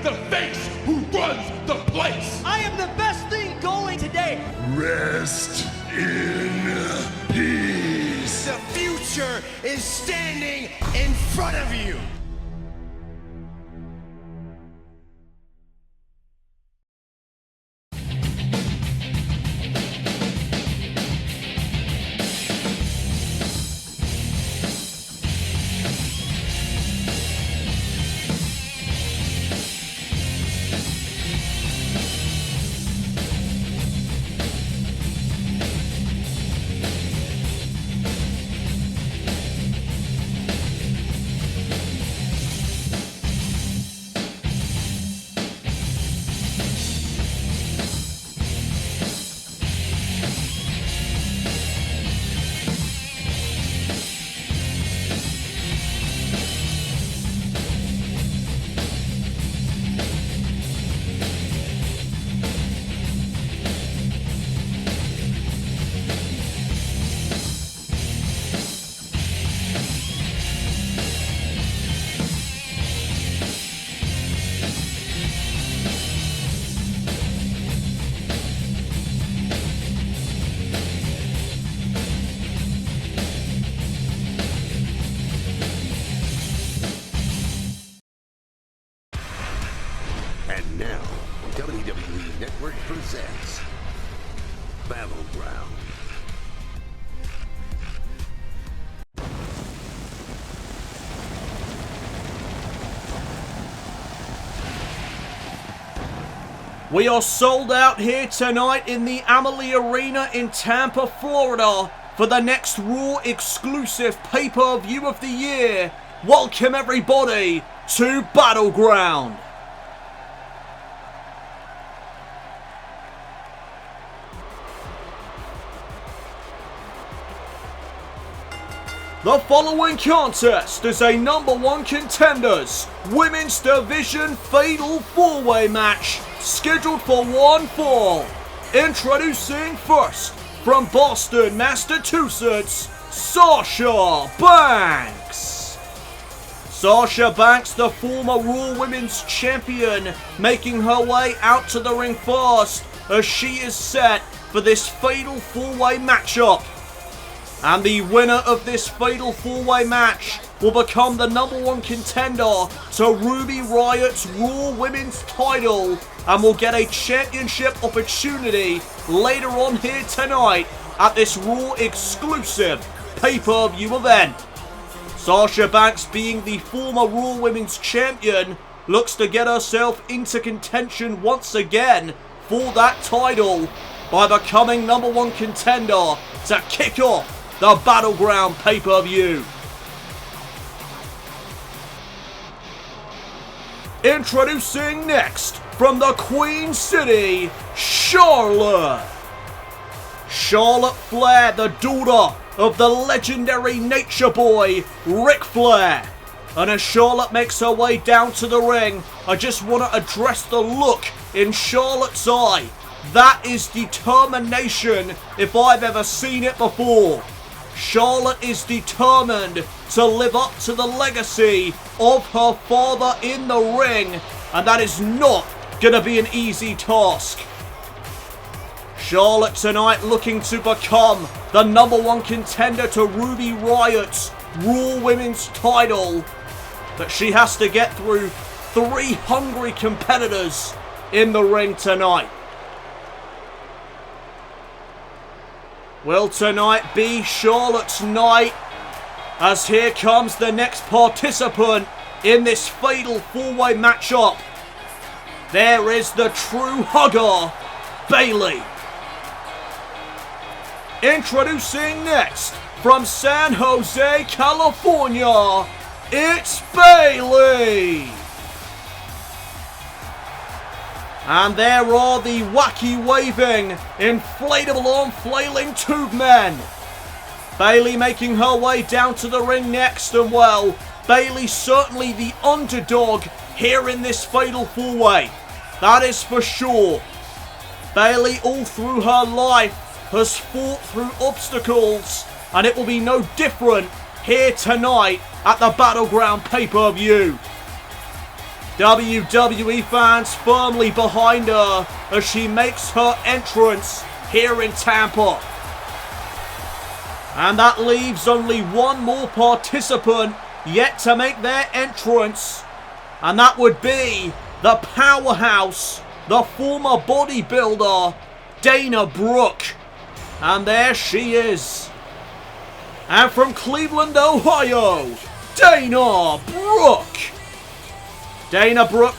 the face who runs the place. I am the best thing going today. Rest in peace. The future is standing in front of you. And now, WWE Network presents Battleground. We are sold out here tonight in the ALEISTER Arena in Tampa, Florida for the next Raw exclusive pay-per-view of the year. Welcome everybody to Battleground. The following contest is a #1 contenders women's division fatal 4-way match scheduled for one fall. Introducing first from Boston, Massachusetts, Sasha Banks. Sasha Banks, the former Raw Women's Champion, making her way out to the ring first as she is set for this fatal 4-way matchup. And the winner of this fatal 4-way match will become the #1 contender to Ruby Riot's Raw Women's title and will get a championship opportunity later on here tonight at this Raw exclusive pay-per-view event. Sasha Banks, being the former Raw Women's Champion, looks to get herself into contention once again for that title by becoming #1 contender to kick off the Battleground pay-per-view. Introducing next from the Queen City, Charlotte. Charlotte Flair, the daughter of the legendary Nature Boy, Ric Flair. And as Charlotte makes her way down to the ring, I just want to address the look in Charlotte's eye. That is determination if I've ever seen it before. Charlotte is determined to live up to the legacy of her father in the ring, and that is not going to be an easy task. Charlotte tonight looking to become the #1 contender to Ruby Riot's Raw Women's title, but she has to get through 3 hungry competitors in the ring tonight. Will tonight be Charlotte's night, as here comes the next participant in this fatal 4-way matchup. There is the true hugger, BAYLEY. Introducing next from San Jose, California, it's BAYLEY. And there are the wacky waving, inflatable arm flailing tube men. BAYLEY making her way down to the ring next, and well, BAYLEY certainly the underdog here in this fatal 4-way. That is for sure. BAYLEY all through her life has fought through obstacles, and it will be no different here tonight at the Battleground pay-per-view. WWE fans firmly behind her as she makes her entrance here in Tampa. And that leaves only one more participant yet to make their entrance. And that would be the powerhouse, the former bodybuilder, Dana Brooke. And there she is. And from Cleveland, Ohio, Dana Brooke. Dana Brooke,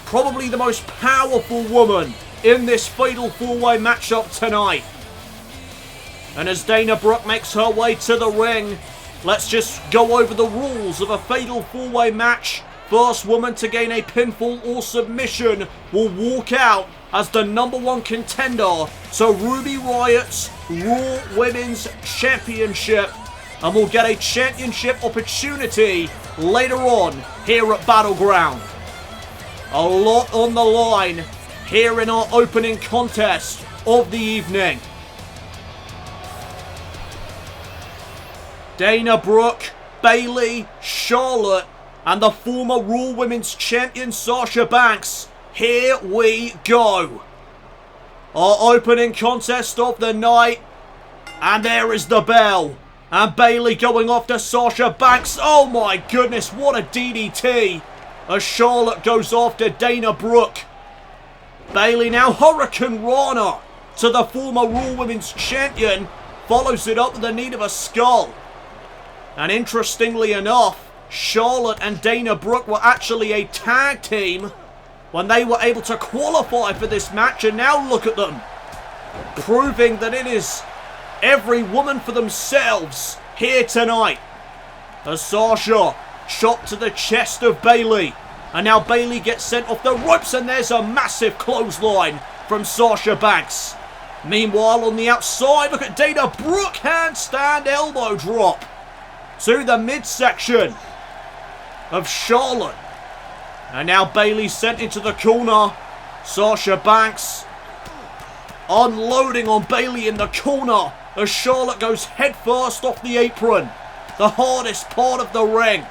probably the most powerful woman in this Fatal 4-Way matchup tonight. And as Dana Brooke makes her way to the ring, let's just go over the rules of a Fatal 4-Way match. First woman to gain a pinfall or submission will walk out as the #1 contender to Ruby Riot's Raw Women's Championship, and will get a championship opportunity later on here at Battleground. A lot on the line here in our opening contest of the evening. Dana Brooke, Bayley, Charlotte, and the former Raw Women's Champion Sasha Banks. Here we go. Our opening contest of the night. And there is the bell. And Bayley going after Sasha Banks. Oh my goodness, what a DDT. As Charlotte goes after Dana Brooke. Bayley now Hurricane Rana to the former Raw Women's Champion. Follows it up with the need of a skull. And interestingly enough, Charlotte and Dana Brooke were actually a tag team when they were able to qualify for this match. And now look at them, proving that it is every woman for themselves here tonight. As Sasha chopped to the chest of Bayley. And now Bayley gets sent off the ropes, and there's a massive clothesline from Sasha Banks. Meanwhile, on the outside, look at Dana Brooke, handstand elbow drop to the midsection of Charlotte. And now Bayley sent into the corner. Sasha Banks unloading on Bayley in the corner as Charlotte goes headfirst off the apron, the hardest part of the ring.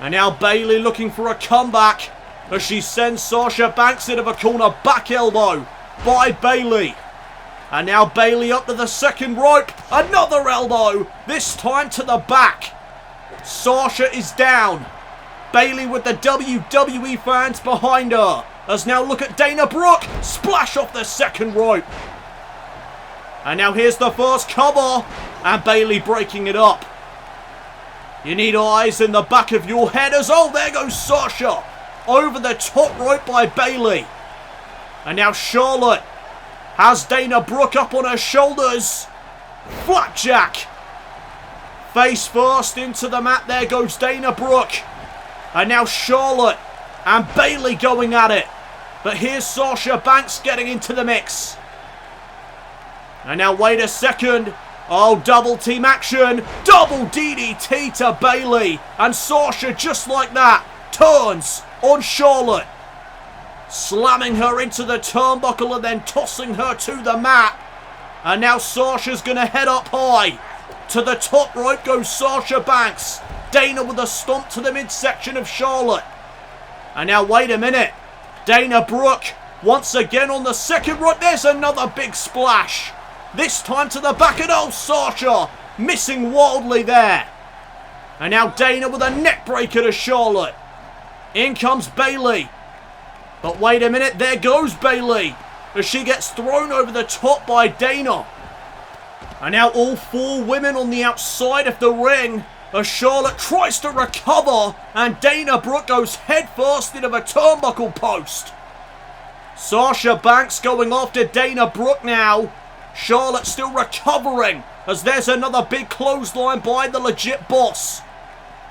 And now Bayley looking for a comeback as she sends Sasha Banks into the corner, back elbow by Bayley. And now Bayley up to the second rope. Another elbow, this time to the back. Sasha is down. Bayley with the WWE fans behind her. As now look at Dana Brooke. Splash off the second rope. And now here's the first cover. And Bayley breaking it up. You need eyes in the back of your head as, oh, there goes Sasha. Over the top rope by Bayley. And now Charlotte has Dana Brooke up on her shoulders. Flapjack. Face first into the mat. There goes Dana Brooke. And now Charlotte and Bayley going at it. But here's Sasha Banks getting into the mix. And now wait a second. Oh, double team action. Double DDT to Bayley. And Sasha, just like that, turns on Charlotte. Slamming her into the turnbuckle and then tossing her to the mat. And now Sasha's going to head up high. To the top rope goes Sasha Banks. Dana with a stomp to the midsection of Charlotte. And now wait a minute. Dana Brooke once again on the second rope. There's another big splash. This time to the back, and oh, Sasha missing wildly there. And now Dana with a neck breaker to Charlotte. In comes Bayley. But wait a minute, there goes Bayley as she gets thrown over the top by Dana. And now all four women on the outside of the ring as Charlotte tries to recover and Dana Brooke goes headfirst into the turnbuckle post. Sasha Banks going after Dana Brooke now. Charlotte still recovering as there's another big clothesline by the legit boss.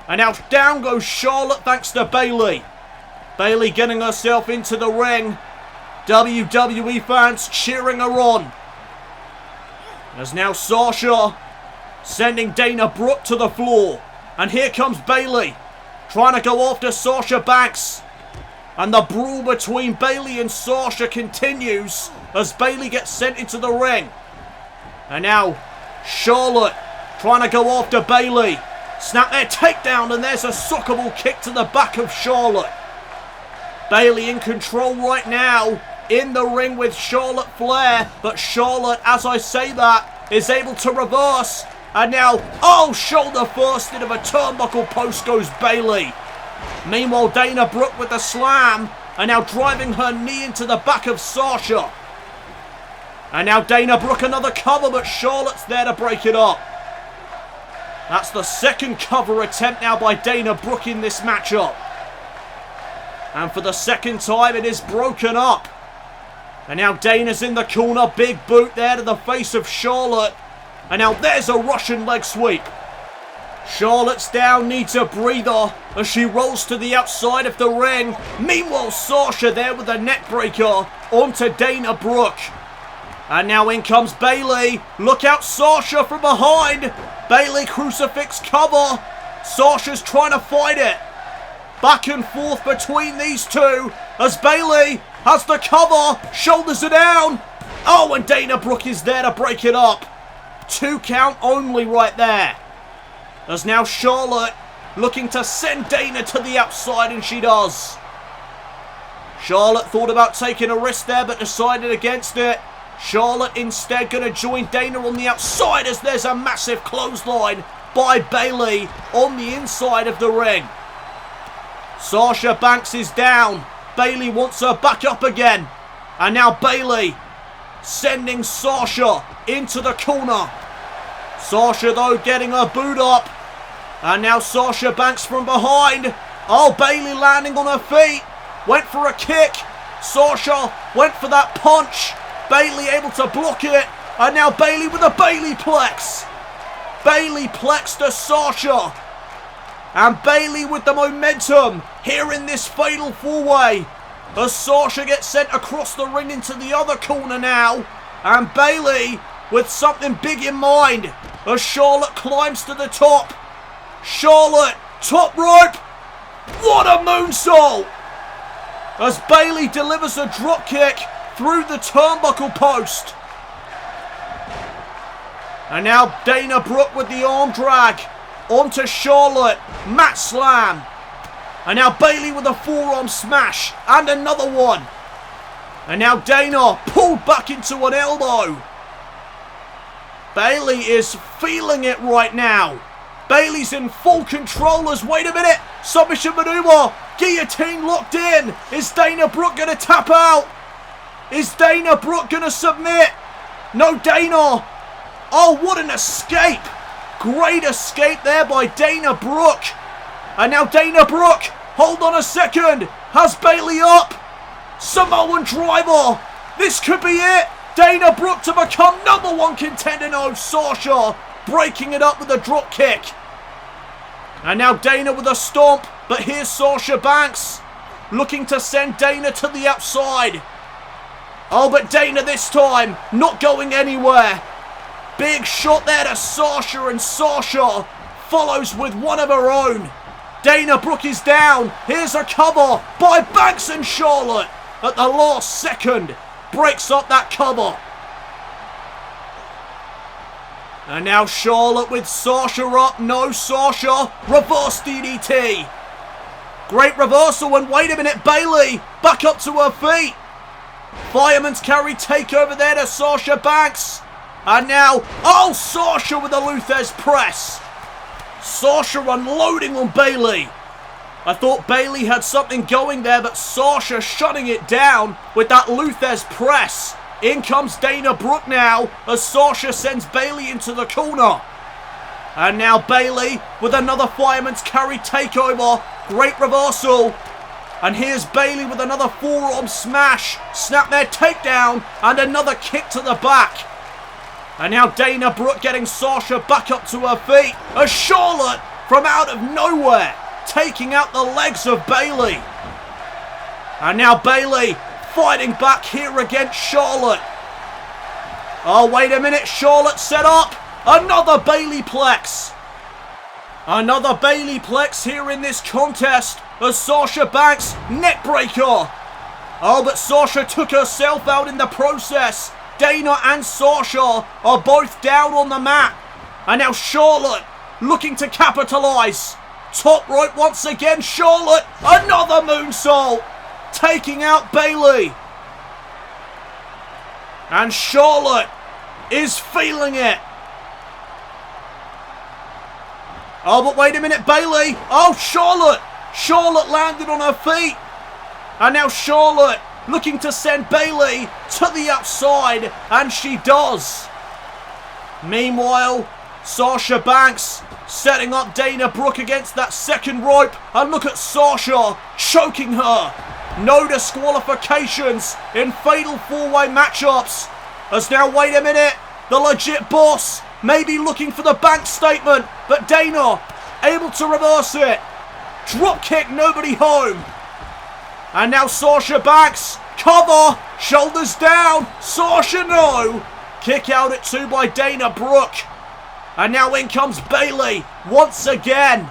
And now down goes Charlotte thanks to Bayley. Bayley getting herself into the ring. WWE fans cheering her on. As now Sasha sending Dana Brooke to the floor. And here comes Bayley trying to go after Sasha Banks. And the brawl between Bayley and Sasha continues as Bayley gets sent into the ring. And now Charlotte trying to go after Bayley. Snap their takedown, and there's a soccer ball kick to the back of Charlotte. Bayley in control right now in the ring with Charlotte Flair, but Charlotte, as I say that, is able to reverse. And now, oh, shoulder first into a turnbuckle post goes Bayley. Meanwhile, Dana Brooke with the slam, and now driving her knee into the back of Sasha. And now Dana Brooke another cover, but Charlotte's there to break it up. That's the second cover attempt now by Dana Brooke in this matchup. And for the second time, it is broken up. And now Dana's in the corner. Big boot there to the face of Charlotte. And now there's a Russian leg sweep. Charlotte's down, needs a breather as she rolls to the outside of the ring. Meanwhile, Sasha there with a neck breaker onto Dana Brooke. And now in comes Bayley. Look out, Sasha from behind. Bayley crucifix cover. Sasha's trying to fight it. Back and forth between these two as Bayley has the cover. Shoulders are down. Oh, and Dana Brooke is there to break it up. 2 count only right there. As now Charlotte looking to send Dana to the outside, and she does. Charlotte thought about taking a risk there but decided against it. Charlotte instead going to join Dana on the outside as there's a massive clothesline by Bayley on the inside of the ring. Sasha Banks is down. Bayley wants her back up again. And now Bayley sending Sasha into the corner. Sasha though getting her boot up. And now Sasha Banks from behind. Oh, Bayley landing on her feet. Went for a kick. Sasha went for that punch. Bayley able to block it. And now Bayley with a Bayley Plex. Bayley Plex to Sasha. And Bayley with the momentum here in this fatal 4-way. As Sasha gets sent across the ring into the other corner now. And Bayley with something big in mind. As Charlotte climbs to the top. Charlotte, top rope. What a moonsault. As Bayley delivers a drop kick through the turnbuckle post. And now Dana Brooke with the arm drag onto Charlotte. Mat slam. And now Bayley with a forearm smash. And another one. And now Dana pulled back into an elbow. Bayley is feeling it right now. Bayley's in full control as, wait a minute, submission maneuver. Guillotine locked in. Is Dana Brooke going to tap out? Is Dana Brooke going to submit? No, Dana. Oh, what an escape. Great escape there by Dana Brooke. And now Dana Brooke, hold on a second, has Bayley up. Samoan driver. This could be it. Dana Brooke to become #1 contender. No, Sasha breaking it up with a drop kick. And now Dana with a stomp. But here's Sasha Banks looking to send Dana to the outside. Oh, but Dana this time not going anywhere. Big shot there to Sasha, and Sasha follows with one of her own. Dana Brooke is down. Here's a cover by Banks, and Charlotte at the last second breaks up that cover. And now Charlotte with Sasha up. No, Sasha. Reverse DDT. Great reversal, and wait a minute, Bayley back up to her feet. Fireman's carry takeover there to Sasha Banks. And now, oh, Sasha with a Luthez press. Sasha unloading on Bayley. I thought Bayley had something going there, but Sasha shutting it down with that Luthez press. In comes Dana Brooke now as Sasha sends Bayley into the corner. And now Bayley with another fireman's carry takeover. Great reversal. And here's Bayley with another forearm smash. Snapmare takedown and another kick to the back. And now Dana Brooke getting Sasha back up to her feet as Charlotte from out of nowhere taking out the legs of Bayley. And now Bayley fighting back here against Charlotte. Oh, wait a minute. Charlotte set up. Another Bayley Plex. Another Bayley Plex here in this contest as Sasha Banks neck breaker. Oh, but Sasha took herself out in the process. Dana and Sasha are both down on the mat. And now Charlotte looking to capitalize. Top rope once again, Charlotte, another moonsault, taking out Bayley. And Charlotte is feeling it. Oh, but wait a minute, Bayley. Oh, Charlotte. Charlotte landed on her feet. And now Charlotte looking to send Bayley to the outside. And she does. Meanwhile, Sasha Banks setting up Dana Brooke against that second rope. And look at Sasha choking her. No disqualifications in fatal four-way matchups. As now, wait a minute, the legit boss may be looking for the bank statement, but Dana able to reverse it. Drop kick, nobody home. And now Sasha Banks, cover, shoulders down. Sasha, no. Kick out at 2 by Dana Brooke. And now in comes Bayley once again.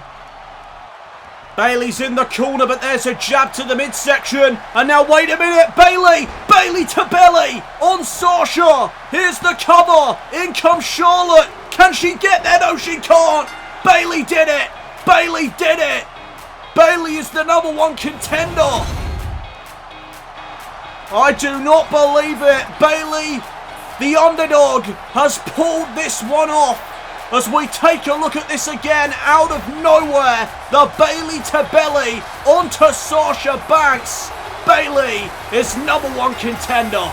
Bayley's in the corner, but there's a jab to the midsection. And now, wait a minute, Bayley to belly on Sasha. Here's the cover. In comes Charlotte. Can she get there? No, she can't. Bayley did it. Bayley did it. Bayley is the #1 contender. I do not believe it. Bayley, the underdog, has pulled this one off. As we take a look at this again, out of nowhere, the Bayley to belly onto Sasha Banks. Bayley is #1 contender.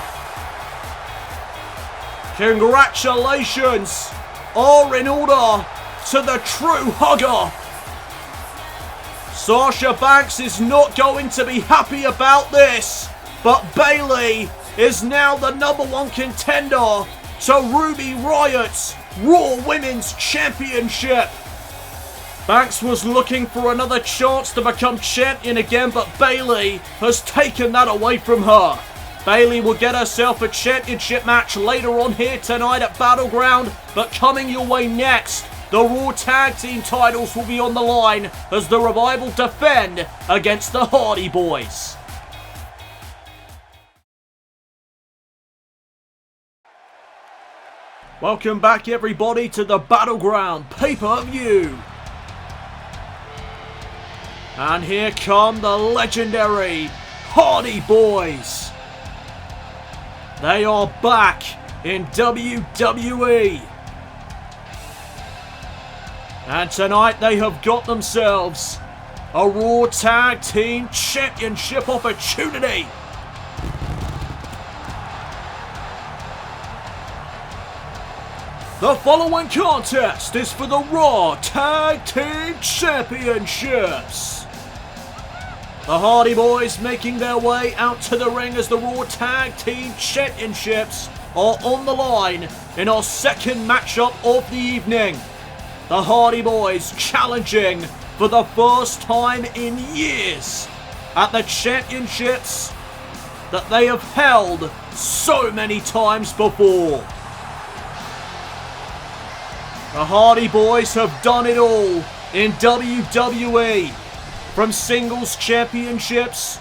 Congratulations are in order to the true hugger. Sasha Banks is not going to be happy about this, but Bayley is now the #1 contender to Ruby Riot's Raw Women's Championship. Banks was looking for another chance to become champion again, but Bayley has taken that away from her. Bayley will get herself a championship match later on here tonight at Battleground, but coming your way next, the Raw Tag Team titles will be on the line as the Revival defend against the Hardy Boys. Welcome back, everybody, to the Battleground pay-per-view. And here come the legendary Hardy Boys. They are back in WWE. And tonight they have got themselves a Raw Tag Team Championship opportunity. The following contest is for the Raw Tag Team Championships. The Hardy Boys making their way out to the ring as the Raw Tag Team Championships are on the line in our second matchup of the evening. The Hardy Boys challenging for the first time in years at the championships that they have held so many times before. The Hardy Boys have done it all in WWE, from singles championships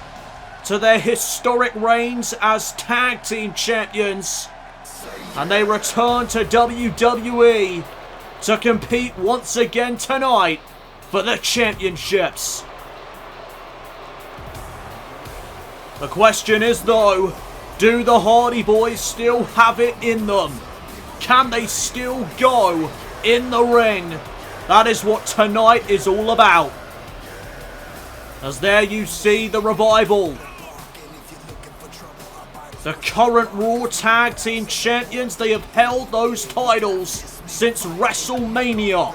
to their historic reigns as tag team champions, and they return to WWE to compete once again tonight for the championships. The question is though, do the Hardy Boys still have it in them? Can they still go in the ring? That is what tonight is all about. As there you see the Revival, the current Raw Tag Team Champions. They have held those titles since WrestleMania.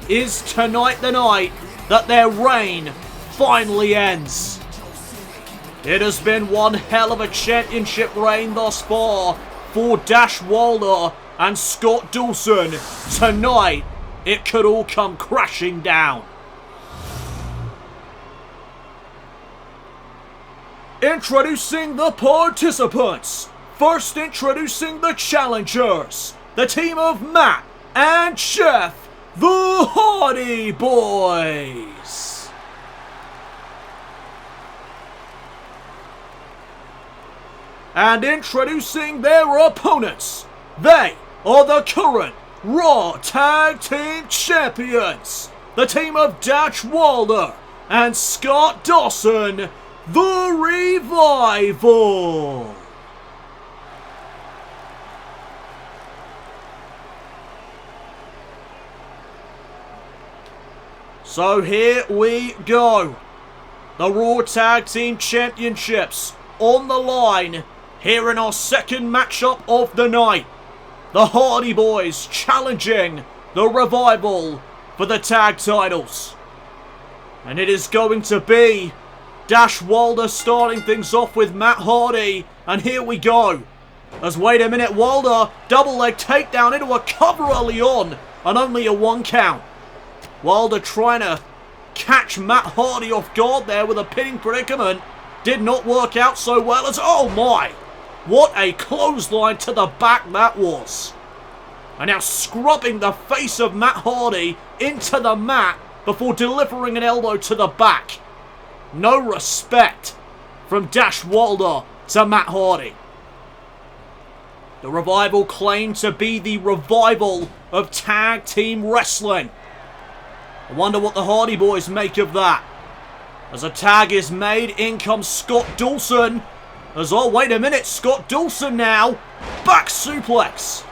Is tonight the night that their reign finally ends? It has been one hell of a championship reign thus far for Dash Wilder and Scott Dawson. Tonight, it could all come crashing down. Introducing the participants. First introducing the challengers. The team of Matt and Chef, the Hardy Boys. And introducing their opponents. They are the current Raw Tag Team Champions, the team of Dash Wilder and Scott Dawson, The Revival. So here we go. The Raw Tag Team Championships on the line here in our second matchup of the night. The Hardy Boys challenging the Revival for the tag titles. And it is going to be Dash Wilder starting things off with Matt Hardy. And here we go. As wait a minute, Wilder double leg takedown into a cover early on and only a 1 count. Wilder trying to catch Matt Hardy off guard there with a pinning predicament. Did not work out so well as, oh my, what a clothesline to the back that was. And now scrubbing the face of Matt Hardy into the mat before delivering an elbow to the back. No respect from Dash Wilder to Matt Hardy. The Revival claim to be the revival of tag team wrestling. I wonder what the Hardy Boys make of that. As a tag is made, in comes Scott Dawson. As, oh, wait a minute, Scott Dawson now. Back suplex.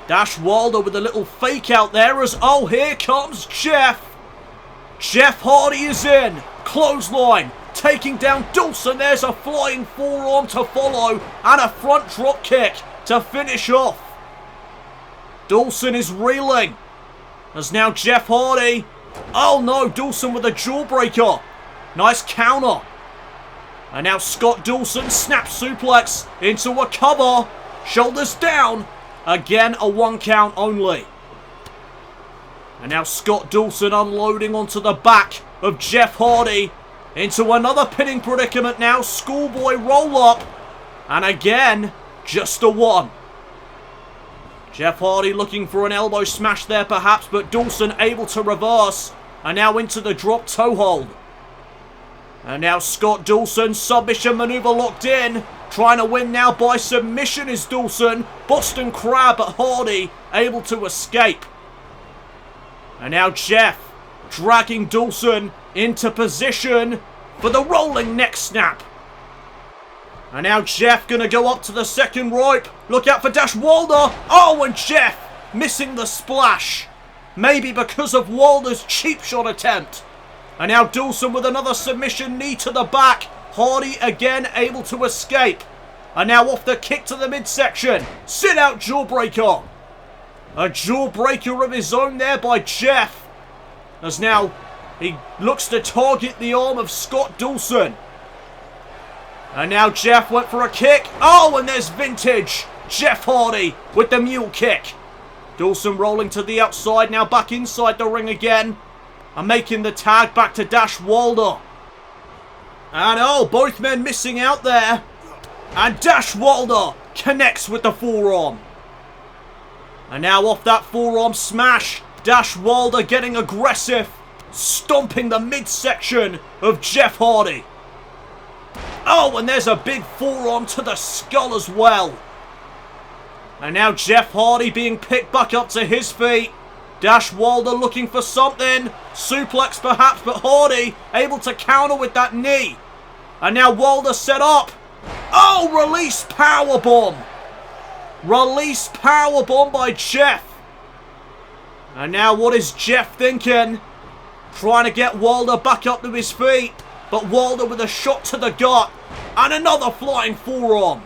Dash Wilder with a little fake out there as, oh, here comes Jeff. Jeff Hardy is in. Clothesline. Taking down Dawson. There's a flying forearm to follow. And a front drop kick to finish off. Dawson is reeling. As now Jeff Hardy. Oh no, Dawson with a jawbreaker. Nice counter. And now Scott Dawson snaps suplex into a cover. Shoulders down. Again, a 1 count only. And now Scott Dawson unloading onto the back of Jeff Hardy. Into another pinning predicament now. Schoolboy roll up. And again, just a 1. Jeff Hardy looking for an elbow smash there perhaps, but Dawson able to reverse. And now into the drop toe hold. And now Scott Dawson, submission maneuver locked in. Trying to win now by submission is Dawson. Boston Crab, but Hardy able to escape. And now Jeff dragging Dawson into position for the rolling neck snap. And now Jeff going to go up to the second rope. Look out for Dash Wilder. Oh, and Jeff missing the splash. Maybe because of Wilder's cheap shot attempt. And now Dawson with another submission knee to the back. Hardy again able to escape. And now off the kick to the midsection. Sit out jawbreaker. A jawbreaker of his own there by Jeff. As now he looks to target the arm of Scott Dawson. And now Jeff went for a kick. Oh, and there's vintage Jeff Hardy with the mule kick. Dawson rolling to the outside, now back inside the ring again. And making the tag back to Dash Wilder. And oh, both men missing out there. And Dash Wilder connects with the forearm. And now off that forearm smash, Dash Wilder getting aggressive. Stomping the midsection of Jeff Hardy. Oh, and there's a big forearm to the skull as well. And now Jeff Hardy being picked back up to his feet. Dash Wilder looking for something. Suplex perhaps, but Hardy able to counter with that knee. And now Wilder set up. Oh, release powerbomb. Release powerbomb by Jeff. And now what is Jeff thinking? Trying to get Wilder back up to his feet. But Wilder with a shot to the gut. And another flying forearm.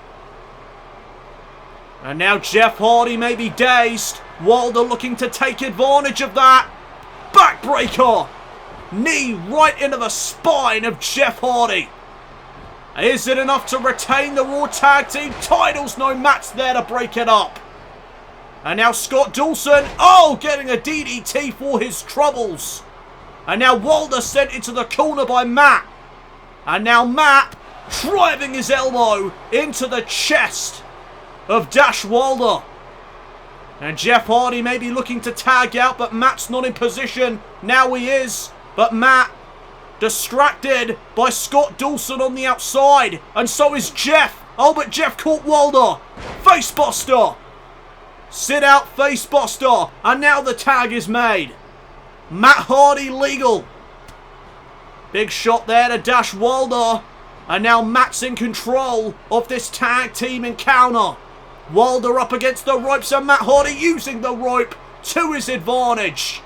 And now Jeff Hardy may be dazed. Wilder looking to take advantage of that. Backbreaker. Knee right into the spine of Jeff Hardy. Is it enough to retain the Raw Tag Team titles? No, Matt's there to break it up. And now Scott Dawson. Oh, getting a DDT for his troubles. And now Wilder sent into the corner by Matt. And now Matt driving his elbow into the chest of Dash Wilder. And Jeff Hardy may be looking to tag out, but Matt's not in position. Now he is. But Matt distracted by Scott Dawson on the outside. And so is Jeff. Oh, but Jeff caught Wilder. Facebuster. Sit out facebuster. And now the tag is made. Matt Hardy legal. Big shot there to Dash Wilder. And now Matt's in control of this tag team encounter. Wilder up against the ropes and Matt Hardy using the rope to his advantage.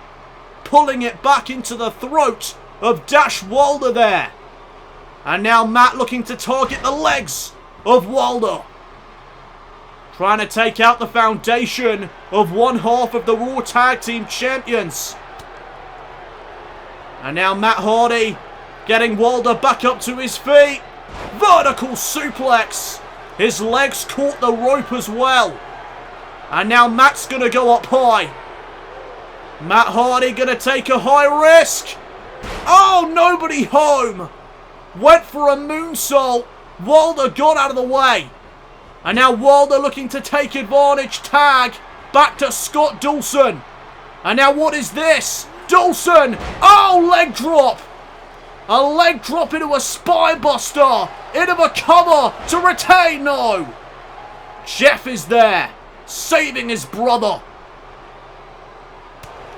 Pulling it back into the throat of Dash Wilder there. And now Matt looking to target the legs of Wilder. Trying to take out the foundation of one half of the Raw Tag Team Champions. And now Matt Hardy getting Wilder back up to his feet. Vertical suplex. His legs caught the rope as well. And now Matt's going to go up high. Matt Hardy going to take a high risk. Oh, nobody home. Went for a moonsault. Wilder got out of the way. And now Wilder looking to take advantage. Tag back to Scott Dawson. And now what is this? Dawson. Oh, leg drop. A leg drop into a spine buster. Into a cover to retain. No. Jeff is there. Saving his brother.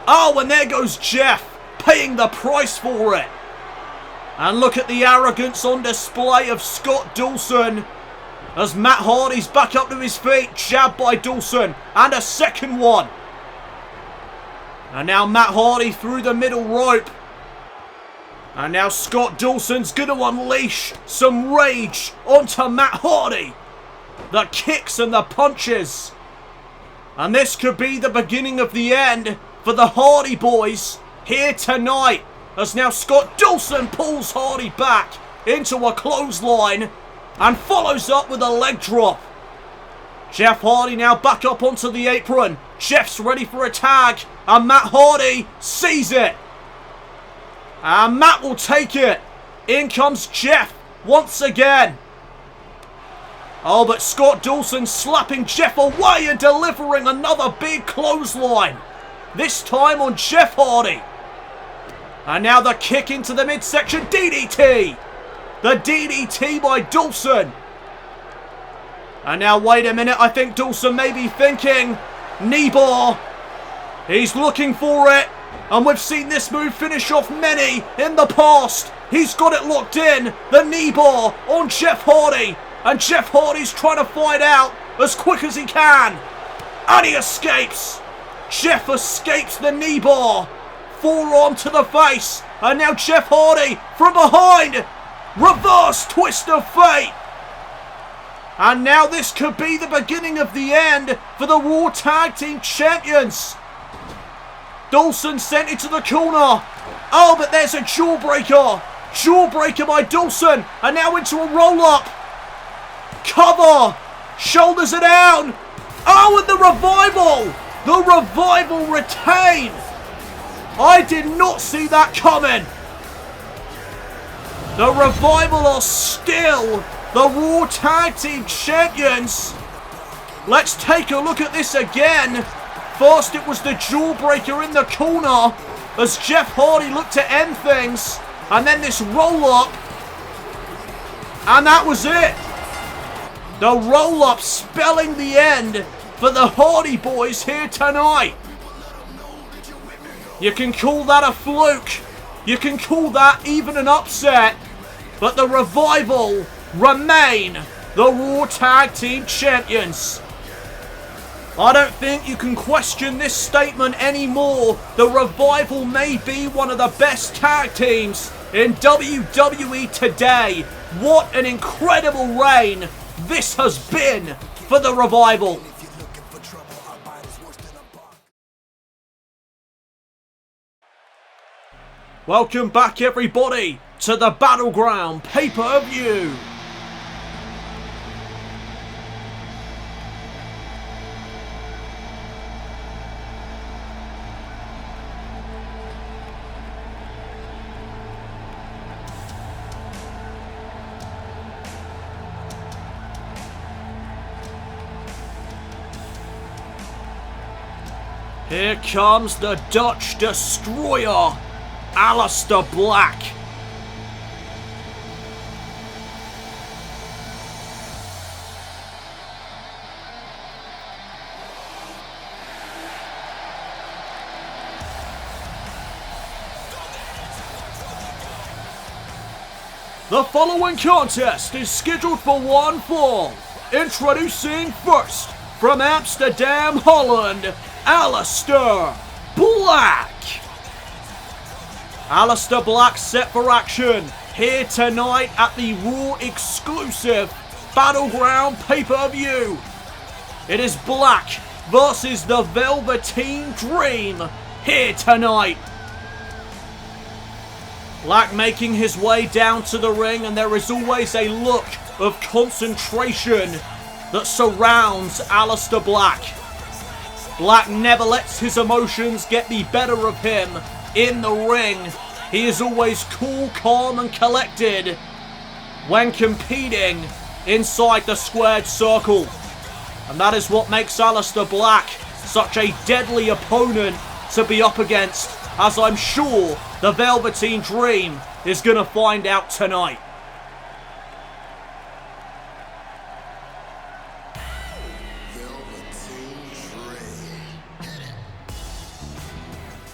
Oh, and there goes Jeff. Paying the price for it. And look at the arrogance on display of Scott Dawson. As Matt Hardy's back up to his feet. Jabbed by Dawson. And a second one. And now Matt Hardy through the middle rope. And now Scott Dawson's going to unleash some rage onto Matt Hardy. The kicks and the punches. And this could be the beginning of the end for the Hardy Boys here tonight. As now Scott Dawson pulls Hardy back into a clothesline and follows up with a leg drop. Jeff Hardy now back up onto the apron. Jeff's ready for a tag and Matt Hardy sees it. And Matt will take it. In comes Jeff once again. Oh, but Scott Dawson slapping Jeff away and delivering another big clothesline. This time on Jeff Hardy. And now the kick into the midsection. DDT. The DDT by Dawson. And now wait a minute. I think Dawson may be thinking knee bar. He's looking for it. And we've seen this move finish off many in the past. He's got it locked in. The knee bar on Jeff Hardy. And Jeff Hardy's trying to fight out as quick as he can. And he escapes. Jeff escapes the knee bar. Forearm to the face. And now Jeff Hardy from behind. Reverse twist of fate. And now this could be the beginning of the end for the Raw Tag Team Champions. Dawson sent it to the corner. Oh, but there's a jawbreaker. Jawbreaker by Dawson. And now into a roll-up. Cover. Shoulders are down. Oh, and the Revival. The Revival retain. I did not see that coming. The Revival are still the Raw Tag Team Champions. Let's take a look at this again. First it was the jawbreaker in the corner as Jeff Hardy looked to end things. And then this roll-up. And that was it. The roll-up spelling the end for the Hardy Boys here tonight. You can call that a fluke. You can call that even an upset. But the Revival remain the Raw Tag Team Champions. I don't think you can question this statement anymore. The Revival may be one of the best tag teams in WWE today. What an incredible reign this has been for the Revival. Welcome back everybody to the Battleground pay-per-view. Here comes the Dutch Destroyer, Aleister Black. The following contest is scheduled for one fall. Introducing first, from Amsterdam, Holland, ALEISTER Black. ALEISTER Black set for action here tonight at the Raw exclusive Battleground PPV. It is Black versus the Velveteen Dream here tonight. Black making his way down to the ring, and there is always a look of concentration that surrounds ALEISTER Black. Black never lets his emotions get the better of him in the ring. He is always cool, calm and collected when competing inside the squared circle. And that is what makes ALEISTER Black such a deadly opponent to be up against, as I'm sure the Velveteen Dream is going to find out tonight.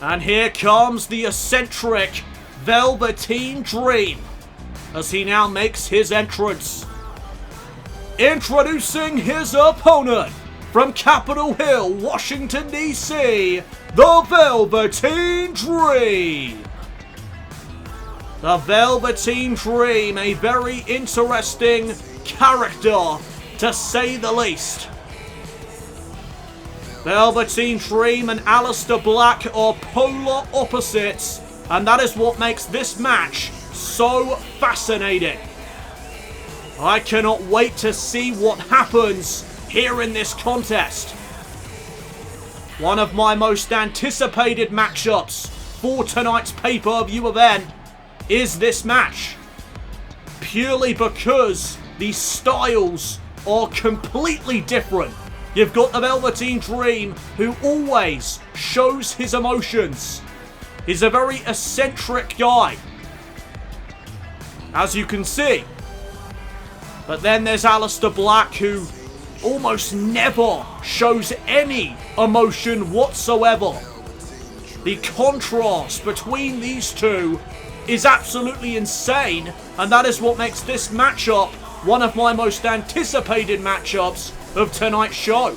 And here comes the eccentric Velveteen Dream as he now makes his entrance. Introducing his opponent from Capitol Hill, Washington, D.C., the Velveteen Dream. The Velveteen Dream, a very interesting character, to say the least. Velveteen Dream and ALEISTER Black are polar opposites, and that is what makes this match so fascinating. I cannot wait to see what happens here in this contest. One of my most anticipated matchups for tonight's pay-per-view event is this match, purely because the styles are completely different. You've got the Velveteen Dream, who always shows his emotions. He's a very eccentric guy, as you can see. But then there's ALEISTER Black, who almost never shows any emotion whatsoever. The contrast between these two is absolutely insane, and that is what makes this matchup one of my most anticipated matchups of tonight's show.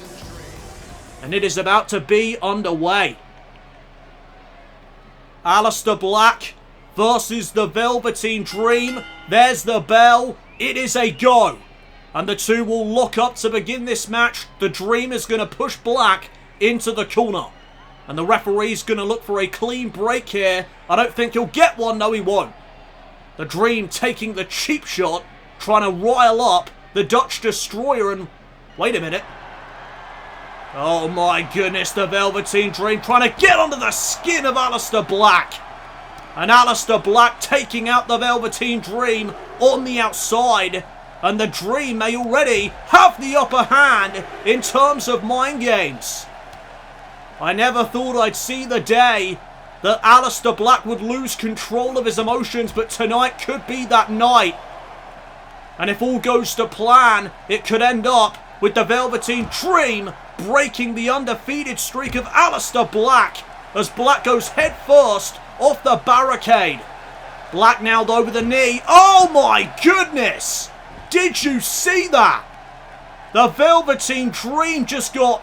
And it is about to be underway. ALEISTER Black versus the Velveteen Dream. There's the bell. It is a go. And the two will lock up to begin this match. The Dream is going to push Black into the corner. And the referee's going to look for a clean break here. I don't think he'll get one. No, he won't. The Dream taking the cheap shot, trying to rile up the Dutch Destroyer. And wait a minute. Oh my goodness, the Velveteen Dream trying to get under the skin of ALEISTER Black. And ALEISTER Black taking out the Velveteen Dream on the outside. And the Dream may already have the upper hand in terms of mind games. I never thought I'd see the day that ALEISTER Black would lose control of his emotions, but tonight could be that night. And if all goes to plan, it could end up with the Velveteen Dream breaking the undefeated streak of ALEISTER Black as Black goes head first off the barricade. Black now over the knee. Oh my goodness! Did you see that? The Velveteen Dream just got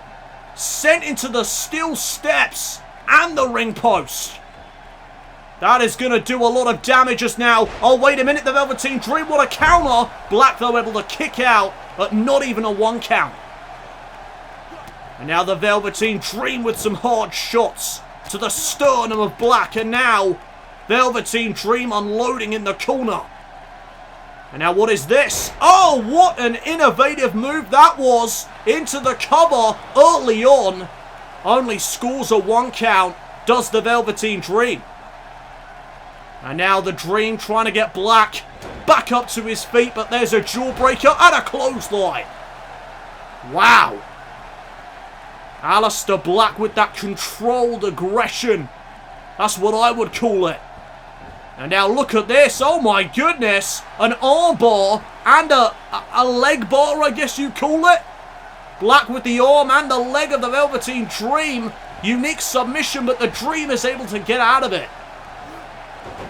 sent into the steel steps and the ring post. That is going to do a lot of damage just now. Oh, wait a minute. The Velveteen Dream, what a counter. Black, though, able to kick out, but not even a 1 count. And now the Velveteen Dream with some hard shots to the sternum of Black. And now Velveteen Dream unloading in the corner. And now what is this? Oh, what an innovative move that was. Into the cover early on. Only scores a 1 count, does the Velveteen Dream. And now the Dream trying to get Black back up to his feet, but there's a jawbreaker and a clothesline. Wow. ALEISTER Black with that controlled aggression. That's what I would call it. And now look at this. Oh my goodness. An arm bar and a leg bar, I guess you call it. Black with the arm and the leg of the Velveteen Dream. Unique submission, but the Dream is able to get out of it.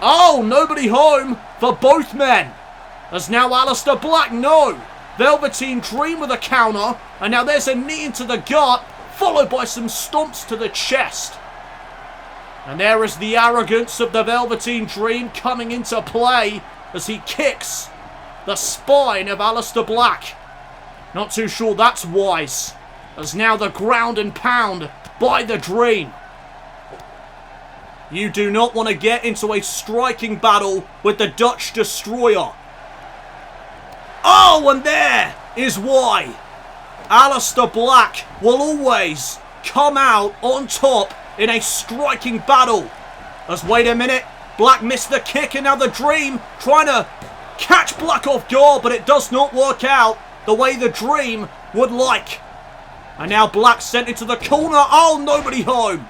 Oh, nobody home for both men. As now Aleister Black, no. Velveteen Dream with a counter. And now there's a knee into the gut, followed by some stomps to the chest. And there is the arrogance of the Velveteen Dream coming into play as he kicks the spine of Aleister Black. Not too sure that's wise. As now the ground and pound by the Dream. You do not want to get into a striking battle with the Dutch Destroyer. Oh, and there is why Aleister Black will always come out on top in a striking battle. As wait a minute, Black missed the kick and now the Dream trying to catch Black off guard, but it does not work out the way the Dream would like. And now Black sent into the corner. Oh, nobody home.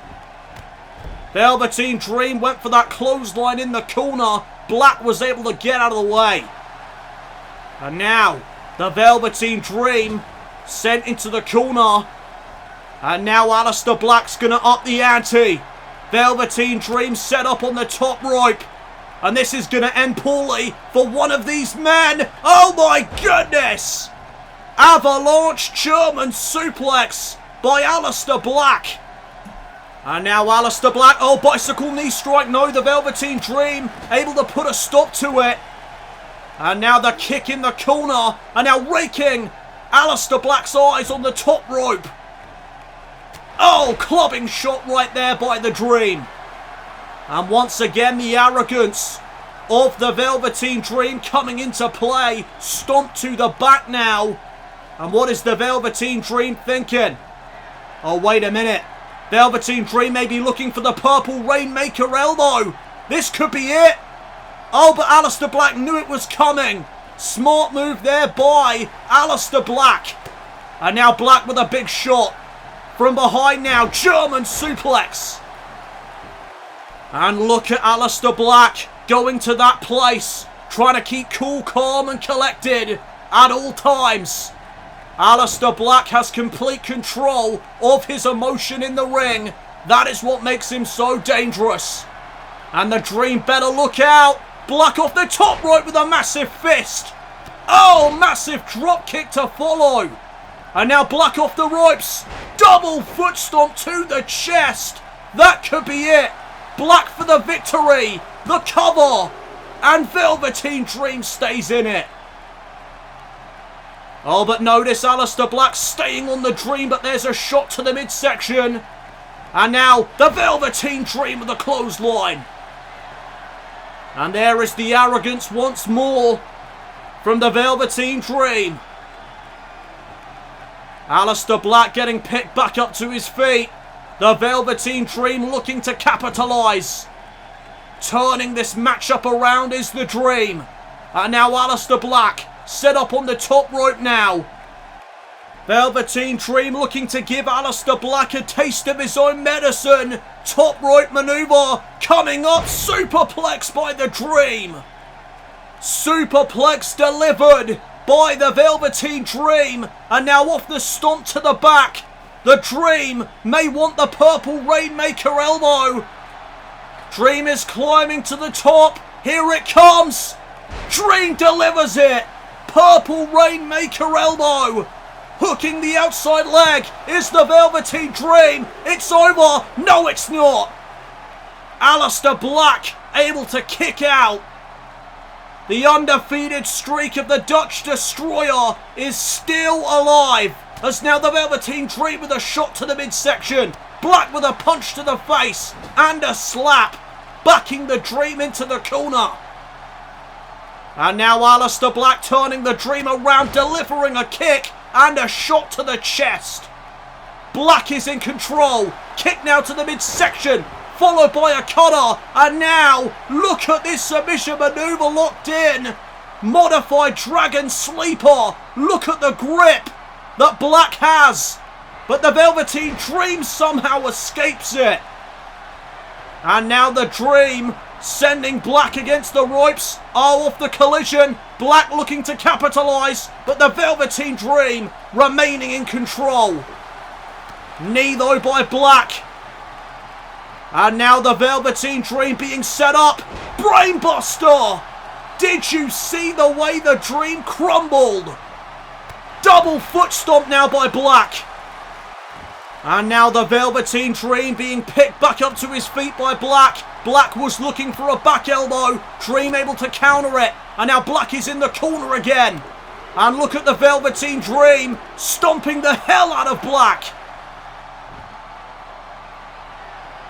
Velveteen Dream went for that clothesline in the corner. Black was able to get out of the way. And now the Velveteen Dream sent into the corner. And now Aleister Black's going to up the ante. Velveteen Dream set up on the top rope. And this is going to end poorly for one of these men. Oh my goodness! Avalanche German suplex by Aleister Black. And now Aleister Black, oh, bicycle knee strike, no, the Velveteen Dream able to put a stop to it. And now the kick in the corner, and now raking Aleister Black's eyes on the top rope. Oh, clubbing shot right there by the Dream. And once again, the arrogance of the Velveteen Dream coming into play. Stomp to the back now. And what is the Velveteen Dream thinking? Oh, wait a minute. Velveteen Dream may be looking for the purple Rainmaker elbow. This could be it. Oh, but Aleister Black knew it was coming. Smart move there by Aleister Black. And now Black with a big shot. From behind now, German suplex. And look at Aleister Black going to that place. Trying to keep cool, calm and collected at all times. Aleister Black has complete control of his emotion in the ring. That is what makes him so dangerous. And the Dream better look out. Black off the top rope with a massive fist. Oh, massive drop kick to follow. And now Black off the ropes. Double foot stomp to the chest. That could be it. Black for the victory. The cover. And Velveteen Dream stays in it. Oh, but notice Aleister Black staying on the Dream, but there's a shot to the midsection. And now the Velveteen Dream with the clothesline. And there is the arrogance once more from the Velveteen Dream. Aleister Black getting picked back up to his feet. The Velveteen Dream looking to capitalise. Turning this matchup around is the Dream. And now Aleister Black set up on the top rope now. Velveteen Dream looking to give Aleister Black a taste of his own medicine. Top rope maneuver coming up. Superplex by the Dream. Superplex delivered by the Velveteen Dream. And now off the stomp to the back. The Dream may want the purple Rainmaker elbow. Dream is climbing to the top. Here it comes. Dream delivers it. Purple Rainmaker elbow. Hooking the outside leg is the Velveteen Dream. It's over. No, it's not. Aleister Black able to kick out. The undefeated streak of the Dutch Destroyer is still alive. As now the Velveteen Dream with a shot to the midsection. Black with a punch to the face and a slap. Backing the Dream into the corner. And now Aleister Black turning the Dream around, delivering a kick and a shot to the chest. Black is in control. Kick now to the midsection, followed by a cutter. And now, look at this submission maneuver locked in. Modified Dragon Sleeper. Look at the grip that Black has. But the Velveteen Dream somehow escapes it. And now the Dream sending Black against the ropes. Oh, off the collision. Black looking to capitalise, but the Velveteen Dream remaining in control. Knee though by Black. And now the Velveteen Dream being set up. Brainbuster. Did you see the way the Dream crumbled? Double foot stomp now by Black. And now the Velveteen Dream being picked back up to his feet by Black. Black was looking for a back elbow. Dream able to counter it. And now Black is in the corner again. And look at the Velveteen Dream stomping the hell out of Black.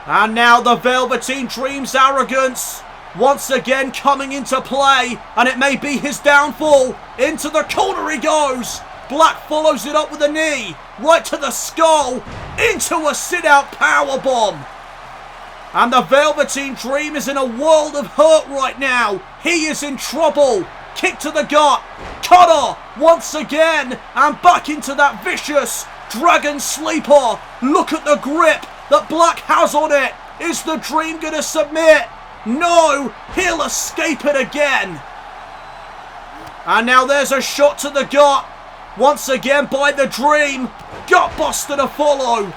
And now the Velveteen Dream's arrogance once again coming into play. And it may be his downfall. Into the corner he goes. Black follows it up with a knee. Right to the skull. Into a sit-out powerbomb. And the Velveteen Dream is in a world of hurt right now. He is in trouble. Kick to the gut. Cutter once again. And back into that vicious Dragon Sleeper. Look at the grip that Black has on it. Is the Dream going to submit? No. He'll escape it again. And now there's a shot to the gut. Once again by the Dream. Gutbuster to follow.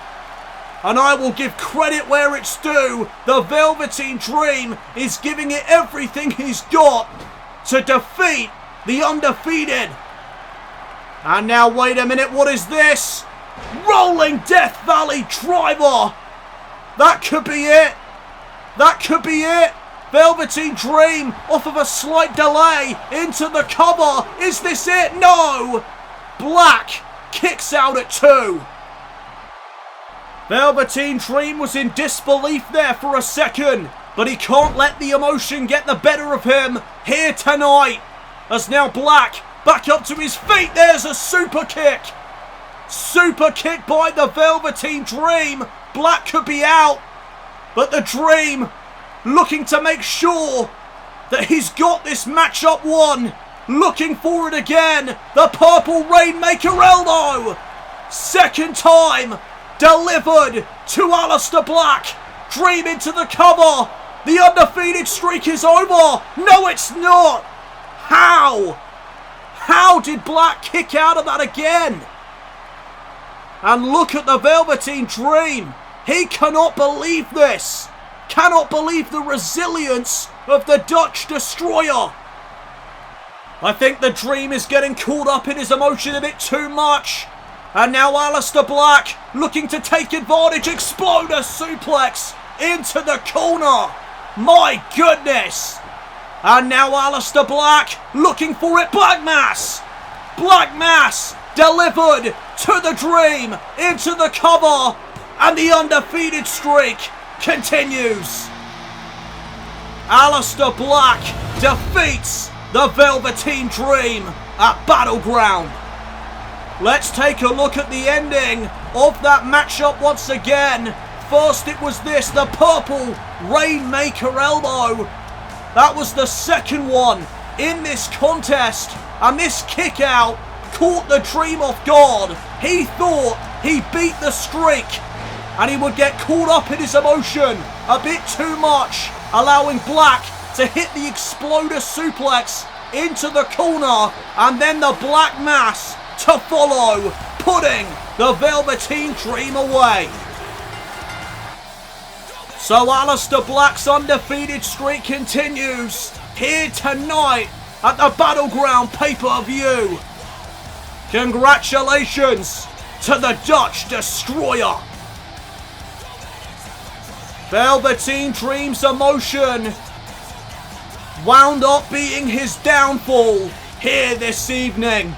And I will give credit where it's due. The Velveteen Dream is giving it everything he's got to defeat the undefeated. And now wait a minute, what is this? Rolling Death Valley driver. That could be it. That could be it. Velveteen Dream off of a slight delay into the cover. Is this it? No. Black kicks out at 2. Velveteen Dream was in disbelief there for a second, but he can't let the emotion get the better of him here tonight. As now Black back up to his feet. There's a super kick. Super kick by the Velveteen Dream. Black could be out, but the Dream looking to make sure that he's got this matchup won. Looking for it again. The Purple Rainmaker elbow. Second time. Delivered to Aleister Black. Dream into the cover. The undefeated streak is over. No, it's not. How? How did Black kick out of that again? And look at the Velveteen Dream. He cannot believe this. Cannot believe the resilience of the Dutch Destroyer. I think the Dream is getting caught up in his emotion a bit too much. And now Aleister Black looking to take advantage. Exploder suplex into the corner. My goodness. And now Aleister Black looking for it. Black Mass. Black Mass delivered to the Dream into the cover. And the undefeated streak continues. Aleister Black defeats the Velveteen Dream at Battleground. Let's take a look at the ending of that matchup once again. First it was this, the Purple Rainmaker elbow. That was the second one in this contest. And this kick out caught the Dream off guard. He thought he beat the streak. And he would get caught up in his emotion a bit too much. Allowing Black to hit the Exploder suplex into the corner. And then the Black Mass to follow, putting the Velveteen Dream away. So Aleister Black's undefeated streak continues here tonight at the Battleground pay-per-view. Congratulations to the Dutch Destroyer. Velveteen Dream's emotion wound up being his downfall here this evening.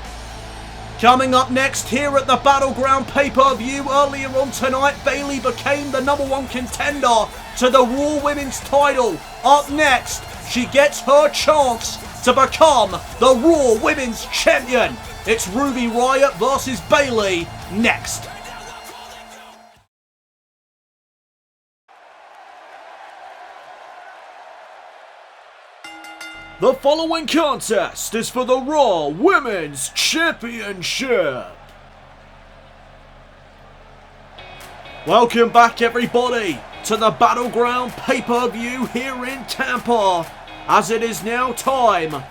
Coming up next here at the Battleground pay-per-view earlier on tonight, Bayley became the #1 contender to the Raw Women's title. Up next, she gets her chance to become the Raw Women's Champion. It's Ruby Riot versus Bayley next. The following contest is for the Raw Women's Championship. Welcome back everybody to the Battleground pay-per-view here in Tampa, as it is now time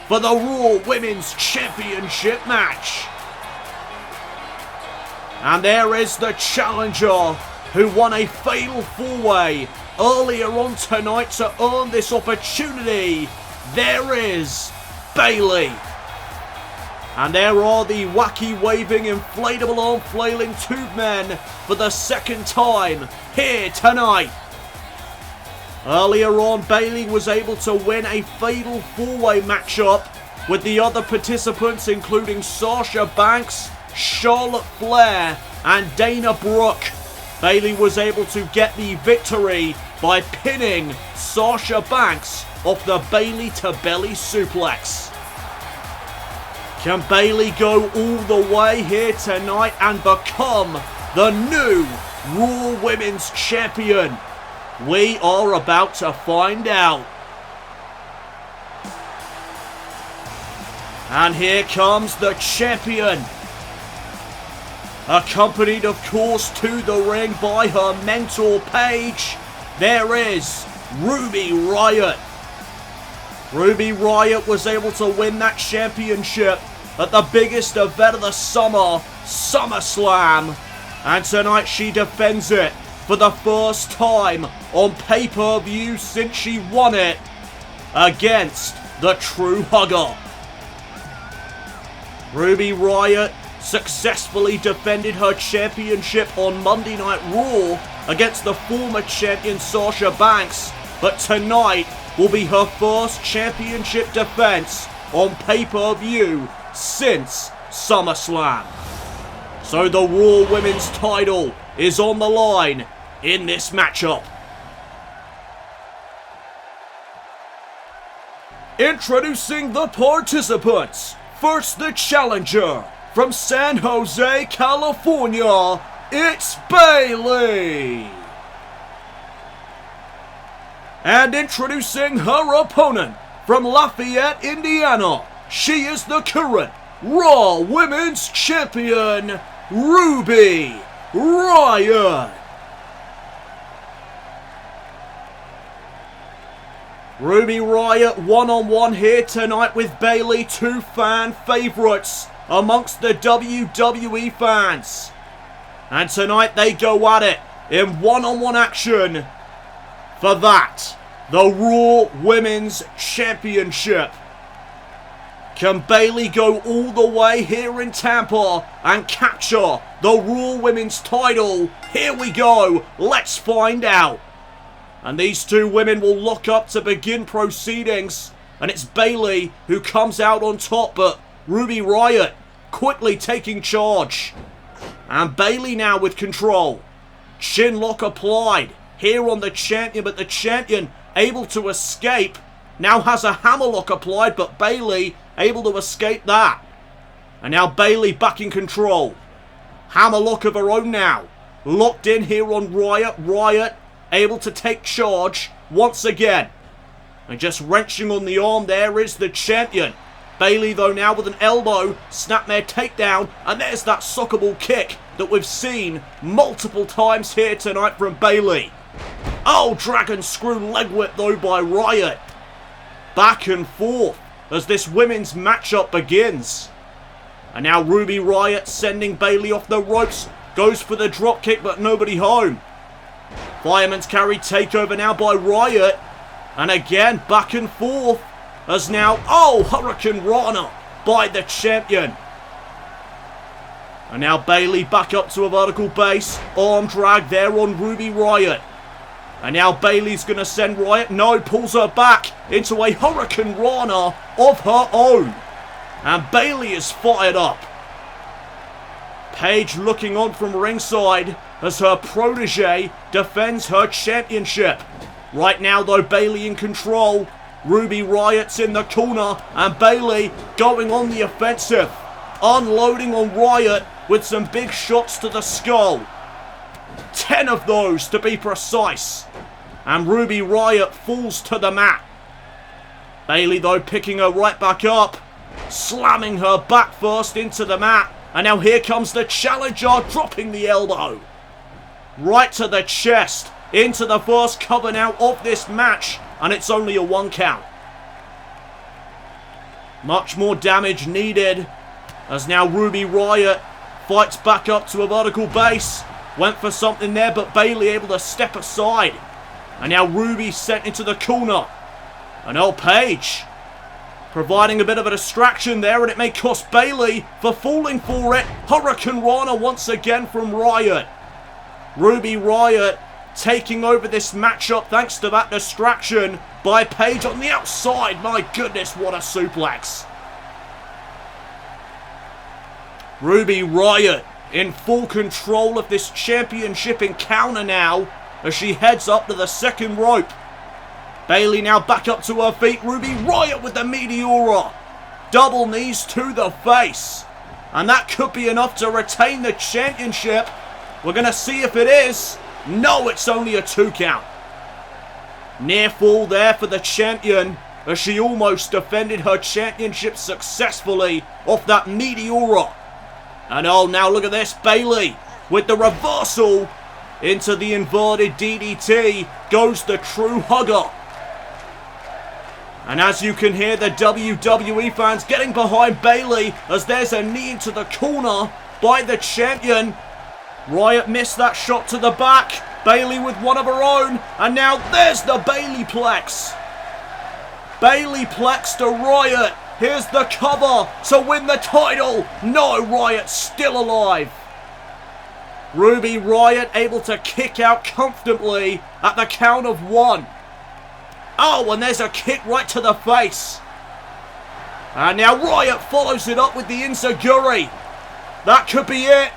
for the Raw Women's Championship match. And there is the challenger who won a fatal 4-way earlier on tonight to earn this opportunity there is BAYLEY. And there are the wacky waving inflatable arm flailing tube men for the second time here tonight. Earlier on, BAYLEY was able to win a fatal 4-way matchup with the other participants including Sasha Banks, Charlotte Flair and Dana Brooke. BAYLEY was able to get the victory by pinning Sasha Banks off the Bayley to belly suplex. Can BAYLEY go all the way here tonight and become the new Raw Women's Champion? We are about to find out. And here comes the champion. Accompanied, of course, to the ring by her mentor, Paige. There is Ruby Riot. Ruby Riot was able to win that championship at the biggest event of the summer, SummerSlam. And tonight she defends it for the first time on pay-per-view since she won it against the True Hugger. Ruby Riot successfully defended her championship on Monday Night Raw against the former champion Sasha Banks, but tonight will be her first championship defense on pay-per-view since SummerSlam. So the Raw Women's title is on the line in this matchup. Introducing the participants. First, the challenger from San Jose, California, it's BAYLEY. And introducing her opponent from Lafayette, Indiana, she is the current Raw Women's Champion, Ruby Riot. Ruby Riot one-on-one here tonight with BAYLEY, two fan favourites amongst the WWE fans. And tonight they go at it in one-on-one action for that, the Raw Women's Championship. Can BAYLEY go all the way here in Tampa and capture the Raw Women's title? Here we go, let's find out. And these two women will lock up to begin proceedings. And it's BAYLEY who comes out on top, but Ruby Riot quickly taking charge. And BAYLEY now with control. Chin lock applied here on the champion, but the champion able to escape. Now has a hammerlock applied, but BAYLEY able to escape that. And now BAYLEY back in control. Hammerlock of her own now. Locked in here on Riot. Riot able to take charge once again. And just wrenching on the arm, there is the champion. BAYLEY though now with an elbow, snapmare takedown, and there's that sockable kick that we've seen multiple times here tonight from BAYLEY. Oh, dragon screw leg whip though by Riot. Back and forth as this women's matchup begins. And now Ruby Riot sending BAYLEY off the ropes, goes for the drop kick but nobody home. Fireman's carry takeover now by Riot. And again, back and forth. As now, oh, Hurricane Rana by the champion. And now BAYLEY back up to a vertical base. Arm drag there on Ruby Riot. And now BAYLEY's going to send Riot. No, pulls her back into a Hurricane Rana of her own. And BAYLEY is fired up. Paige looking on from ringside as her protege defends her championship. Right now though, BAYLEY in control. Ruby Riot's in the corner and BAYLEY going on the offensive. Unloading on Riot with some big shots to the skull. 10 of those to be precise. And Ruby Riot falls to the mat. BAYLEY though picking her right back up. Slamming her back first into the mat. And now here comes the challenger dropping the elbow. Right to the chest. Into the first cover now of this match. And it's only a 1 count. Much more damage needed. As now Ruby Riot fights back up to a vertical base. Went for something there, but BAYLEY able to step aside. And now Ruby sent into the corner. And oh, Paige providing a bit of a distraction there, and it may cost Bayley for falling for it. Hurricane Rana once again from Riot. Ruby Riot taking over this matchup thanks to that distraction by Paige on the outside. My goodness, what a suplex. Ruby Riot in full control of this championship encounter now as she heads up to the second rope. Bayley now back up to her feet. Ruby Riot with the Meteora. Double knees to the face. And that could be enough to retain the championship. We're going to see if it is. No, it's only a 2 count. Near fall there for the champion as she almost defended her championship successfully off that Meteora. And oh, now look at this. Bayley with the reversal into the inverted DDT goes the true hugger. And as you can hear, the WWE fans getting behind Bayley as there's a knee into the corner by the champion. Riot missed that shot to the back. Bayley with one of her own. And now there's the Bayley Plex. Bayley Plex to Riot. Here's the cover to win the title. No, Riot still alive. Ruby Riot able to kick out comfortably at the count of 1. Oh, and there's a kick right to the face. And now Riot follows it up with the Enziguri. That could be it.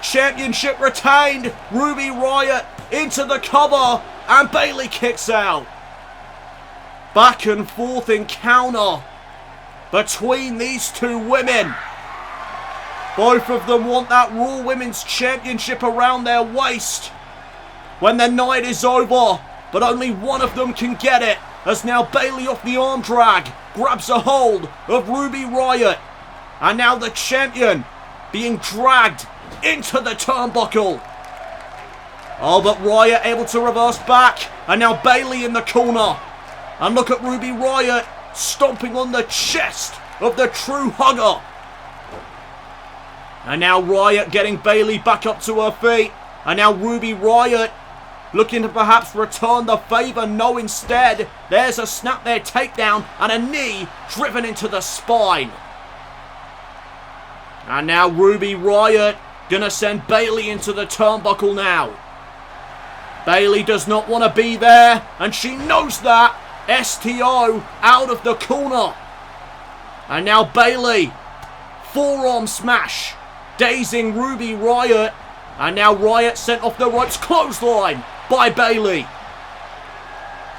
Championship retained. Ruby Riot into the cover. And Bayley kicks out. Back and forth encounter between these two women. Both of them want that Raw Women's Championship around their waist when the night is over. But only one of them can get it, as now Bayley off the arm drag grabs a hold of Ruby Riot. And now the champion being dragged into the turnbuckle. Oh, but Riot able to reverse back. And now Bayley in the corner. And look at Ruby Riot stomping on the chest of the true hugger. And now Riot getting Bayley back up to her feet. And now Ruby Riot looking to perhaps return the favour. No, instead, there's a snap there takedown and a knee driven into the spine. And now Ruby Riot gonna send Bayley into the turnbuckle now. Bayley does not want to be there, and she knows that. STO out of the corner. And now Bayley, forearm smash, dazing Ruby Riot. And now Riot sent off the ropes, clothesline by Bayley.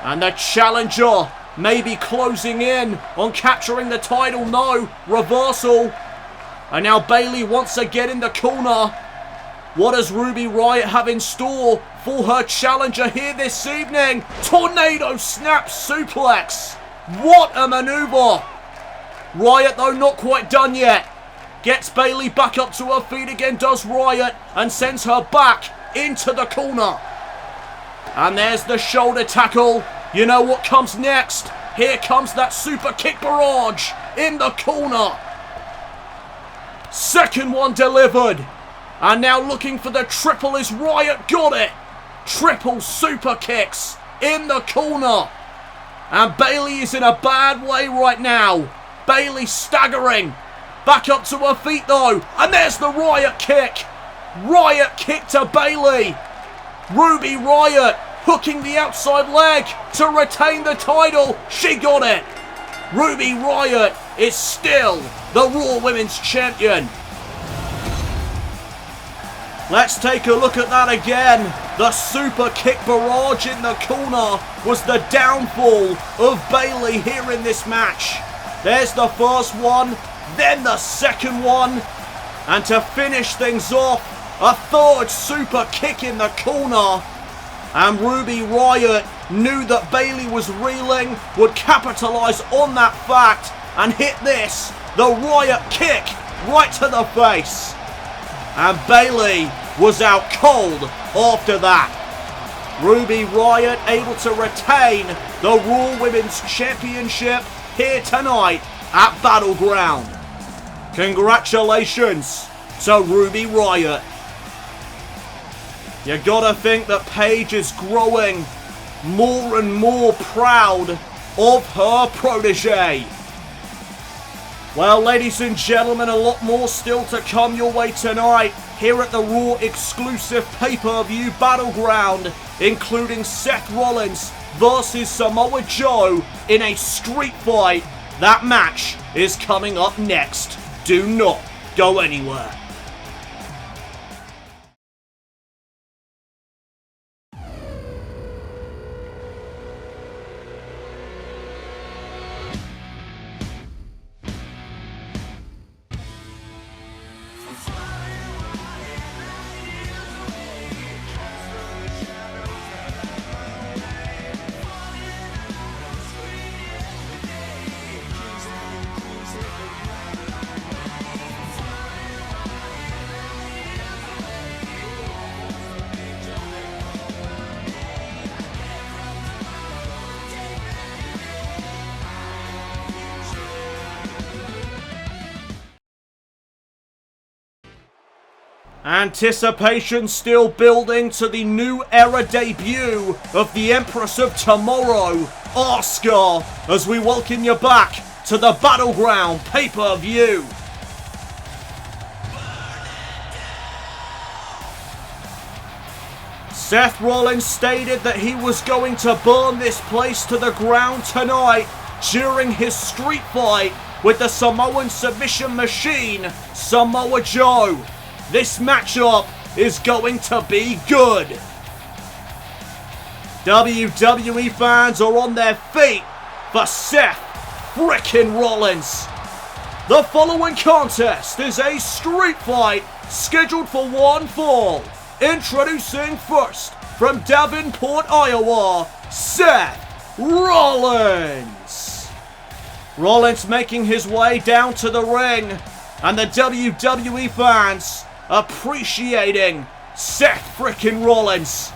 And the challenger may be closing in on capturing the title. No, reversal. And now Bayley once again in the corner. What does Ruby Riot have in store for her challenger here this evening? Tornado snap suplex. What a maneuver. Riot, though, not quite done yet. Gets Bayley back up to her feet again, does Riot, and sends her back into the corner. And there's the shoulder tackle. You know what comes next? Here comes that super kick barrage in the corner. Second one delivered. And now looking for the triple is Riot. Got it. Triple super kicks in the corner. And Bayley is in a bad way right now. Bayley staggering. Back up to her feet though. And there's the Riot kick. Riot kick to Bayley. Ruby Riot hooking the outside leg to retain the title. She got it. Ruby Riot is still the Raw Women's Champion. Let's take a look at that again. The super kick barrage in the corner was the downfall of Bayley here in this match. There's the first one, then the second one. And to finish things off, a third super kick in the corner. And Ruby Riot knew that Bayley was reeling, would capitalise on that fact and hit this, the Riot kick, right to the face. And Bayley was out cold after that. Ruby Riot able to retain the Raw Women's Championship here tonight at Battleground. Congratulations to Ruby Riot. You gotta think that Paige is growing more and more proud of her protege. Well, ladies and gentlemen, a lot more still to come your way tonight here at the Raw exclusive pay-per-view Battleground, including Seth Rollins versus Samoa Joe in a street fight. That match is coming up next. Do not go anywhere. Anticipation still building to the new era debut of the Empress of Tomorrow, Asuka, as we welcome you back to the Battleground pay-per-view. Seth Rollins stated that he was going to burn this place to the ground tonight during his street fight with the Samoan submission machine, Samoa Joe. This matchup is going to be good. WWE fans are on their feet for Seth frickin' Rollins. The following contest is a street fight scheduled for one fall. Introducing first from Davenport, Iowa, Seth Rollins. Rollins making his way down to the ring, and the WWE fans appreciating Seth frickin' Rollins.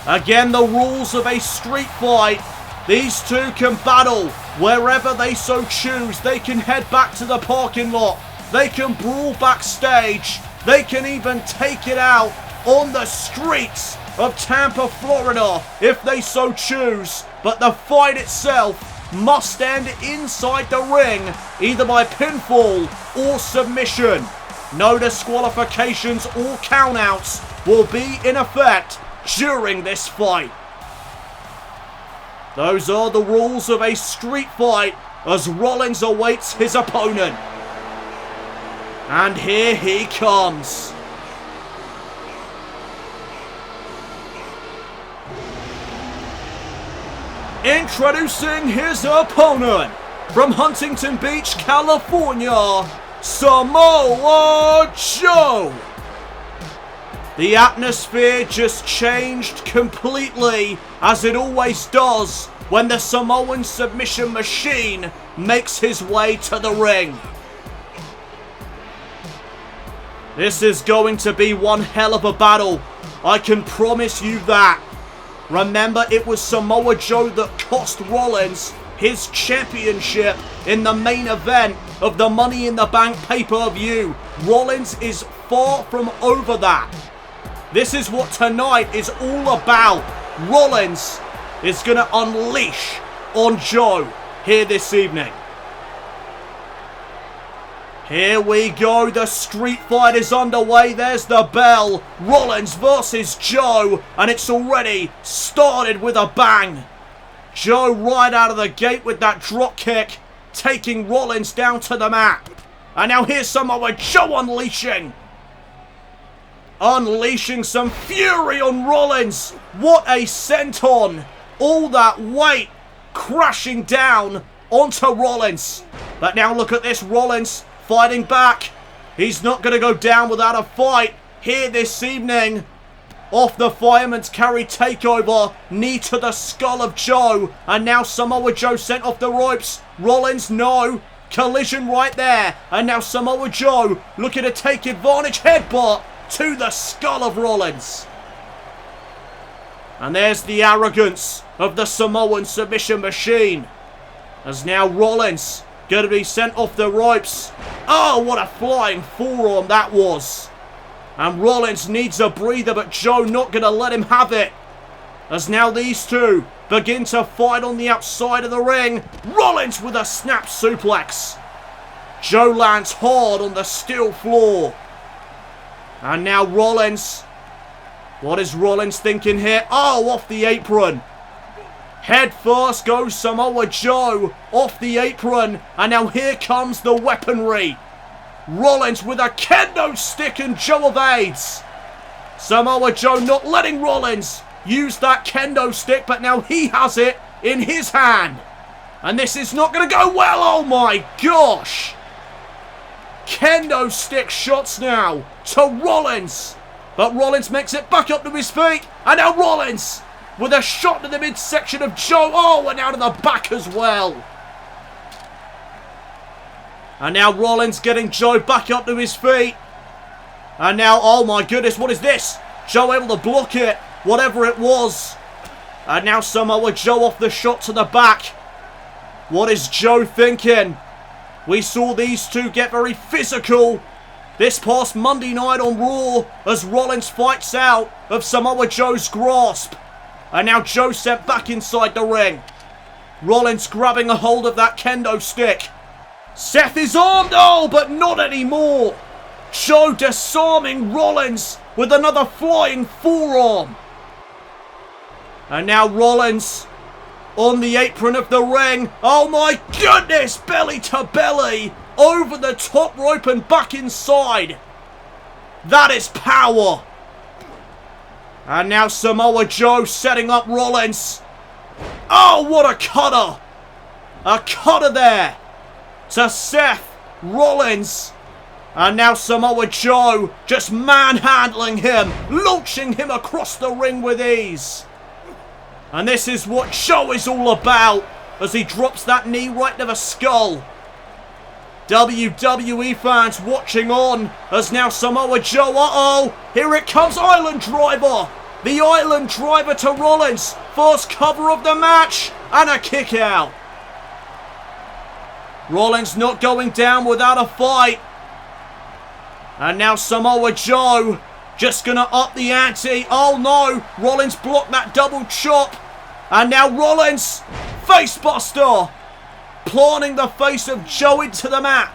Again, the rules of a street fight. These two can battle wherever they so choose. They can head back to the parking lot. They can brawl backstage. They can even take it out on the streets of Tampa, Florida, if they so choose. But the fight itself must end inside the ring, either by pinfall or submission. No disqualifications or countouts will be in effect during this fight. Those are the rules of a street fight as Rollins awaits his opponent. And here he comes. Introducing his opponent from Huntington Beach, California, Samoa Joe. The atmosphere just changed completely, as it always does when the Samoan submission machine makes his way to the ring. This is going to be one hell of a battle, I can promise you that. Remember, it was Samoa Joe that cost Rollins his championship in the main event of the Money in the Bank pay-per-view. Rollins is far from over that. This is what tonight is all about. Rollins is going to unleash on Joe here this evening. Here we go, the street fight is underway, there's the bell. Rollins versus Joe, and it's already started with a bang. Joe right out of the gate with that drop kick, taking Rollins down to the mat. And now here's Samoa Joe unleashing some fury on Rollins. What a senton. All that weight crashing down onto Rollins. But now look at this, Rollins fighting back. He's not going to go down without a fight here this evening. Off the fireman's carry takeover. Knee to the skull of Joe. And now Samoa Joe sent off the ropes. Rollins, no. Collision right there. And now Samoa Joe looking to take advantage. Headbutt to the skull of Rollins. And there's the arrogance of the Samoan submission machine. As now Rollins going to be sent off the ropes. Oh, what a flying forearm that was. And Rollins needs a breather, but Joe not going to let him have it. As now these two begin to fight on the outside of the ring. Rollins with a snap suplex. Joe lands hard on the steel floor. And now Rollins. What is Rollins thinking here? Oh, off the apron. Head first goes Samoa Joe off the apron. And now here comes the weaponry. Rollins with a kendo stick and Joe evades. Samoa Joe not letting Rollins use that kendo stick, but now he has it in his hand. And this is not going to go well. Oh my gosh. Kendo stick shots now to Rollins. But Rollins makes it back up to his feet. And now Rollins with a shot to the midsection of Joe. Oh, and out of the back as well. And now Rollins getting Joe back up to his feet. And now, oh my goodness, what is this? Joe able to block it, whatever it was. And now Samoa Joe off the shot to the back. What is Joe thinking? We saw these two get very physical this past Monday night on Raw as Rollins fights out of Samoa Joe's grasp. And now Joe sent back inside the ring. Rollins grabbing a hold of that kendo stick. Seth is armed, oh, but not anymore. Joe disarming Rollins with another flying forearm. And now Rollins on the apron of the ring. Oh my goodness, belly to belly. Over the top rope and back inside. That is power. And now Samoa Joe setting up Rollins. Oh, what a cutter. A cutter there to Seth Rollins. And now Samoa Joe just manhandling him, launching him across the ring with ease. And this is what Joe is all about as he drops that knee right to the skull. WWE fans watching on as now Samoa Joe, uh-oh, here it comes, Island Driver. The Island Driver to Rollins. First cover of the match and a kick out. Rollins not going down without a fight. And now Samoa Joe just going to up the ante. Oh no, Rollins blocked that double chop. And now Rollins, facebuster, planting the face of Joe into the mat.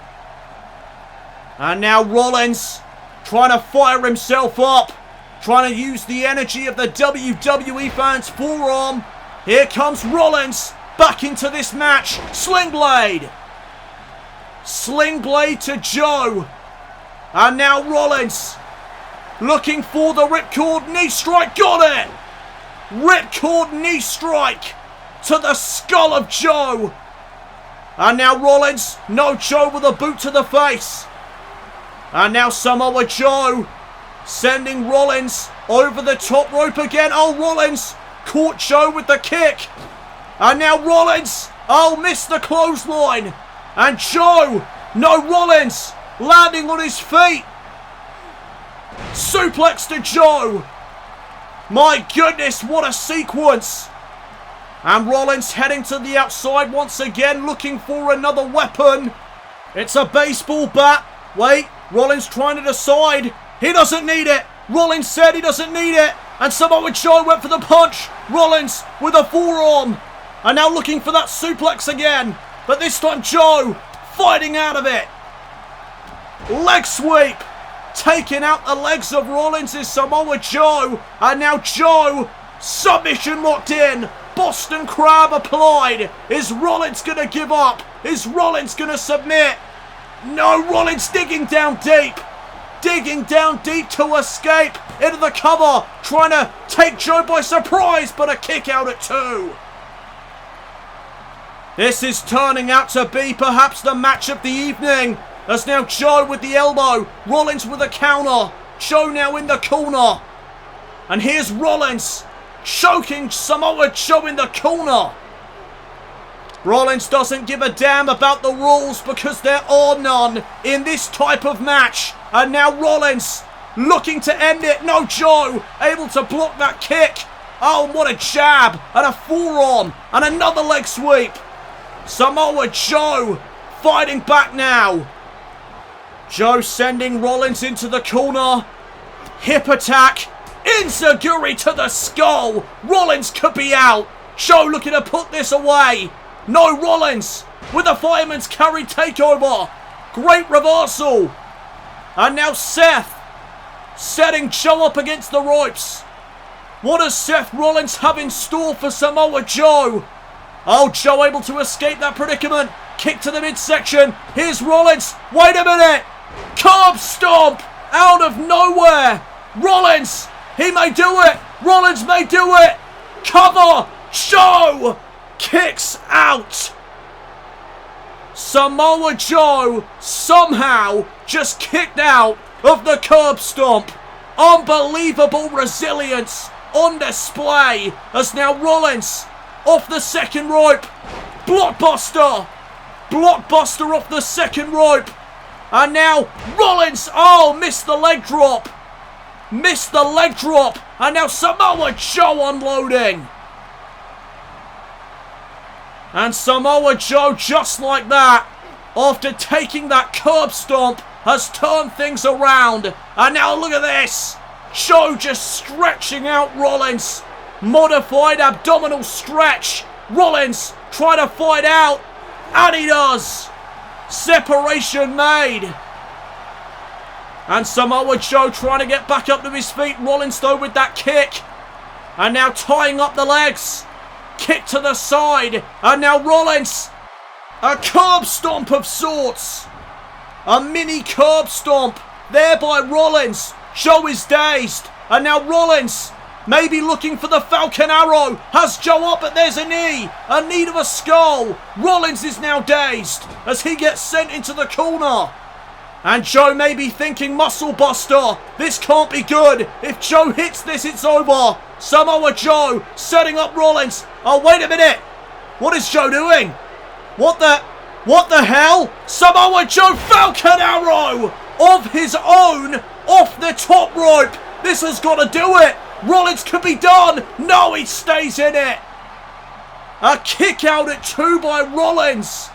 And now Rollins trying to fire himself up, trying to use the energy of the WWE fans' forearm. Here comes Rollins back into this match. Sling Blade. Sling Blade to Joe. And now Rollins looking for the ripcord knee strike. Got it! Ripcord knee strike to the skull of Joe. And now Rollins, no, Joe with a boot to the face. And now Samoa Joe sending Rollins over the top rope again. Oh, Rollins caught Joe with the kick. And now Rollins, oh, missed the clothesline. And Joe, no, Rollins landing on his feet. Suplex to Joe. My goodness, what a sequence. And Rollins heading to the outside once again, looking for another weapon. It's a baseball bat. Wait, Rollins trying to decide. He doesn't need it. Rollins said he doesn't need it. And Samoa Joe went for the punch. Rollins with a forearm. And now looking for that suplex again. But this time Joe fighting out of it. Leg sweep. Taking out the legs of Rollins is Samoa Joe. And now Joe, submission locked in. Boston Crab applied. Is Rollins going to give up? Is Rollins going to submit? No, Rollins digging down deep. Digging down deep to escape into the cover. Trying to take Joe by surprise, but a kick out at 2. This is turning out to be perhaps the match of the evening. As now Joe with the elbow. Rollins with a counter. Joe now in the corner. And here's Rollins choking Samoa Joe in the corner. Rollins doesn't give a damn about the rules because there are none in this type of match. And now Rollins looking to end it. No, Joe able to block that kick. Oh, what a jab and a forearm and another leg sweep. Samoa Joe fighting back now. Joe sending Rollins into the corner. Hip attack. Enziguri to the skull. Rollins could be out. Joe looking to put this away. No, Rollins with a fireman's carry takeover. Great reversal. And now Seth setting Joe up against the ropes. What does Seth Rollins have in store for Samoa Joe? Oh, Joe able to escape that predicament. Kick to the midsection. Here's Rollins. Wait a minute. Curb stomp out of nowhere. Rollins, he may do it. Rollins may do it. Cover. Joe kicks out. Samoa Joe somehow just kicked out of the curb stomp. Unbelievable resilience on display as now Rollins off the second rope. Blockbuster. Blockbuster off the second rope. And now Rollins, oh, missed the leg drop. Missed the leg drop. And now Samoa Joe unloading. And Samoa Joe, just like that, after taking that curb stomp, has turned things around. And now look at this. Joe just stretching out Rollins. Modified abdominal stretch. Rollins trying to fight out. And he does. Separation made. And Samoa Joe trying to get back up to his feet. Rollins though with that kick. And now tying up the legs. Kick to the side. And now Rollins. A curb stomp of sorts. A mini curb stomp there by Rollins. Joe is dazed. And now Rollins maybe looking for the Falcon Arrow. Has Joe up, but there's a knee. A knee to the skull. Rollins is now dazed as he gets sent into the corner. And Joe may be thinking muscle buster. This can't be good. If Joe hits this, it's over. Samoa Joe setting up Rollins. Oh, wait a minute. What is Joe doing? What the hell? Samoa Joe Falcon Arrow of his own off the top rope. This has got to do it. Rollins could be done. No, he stays in it. A kick out at 2 by Rollins.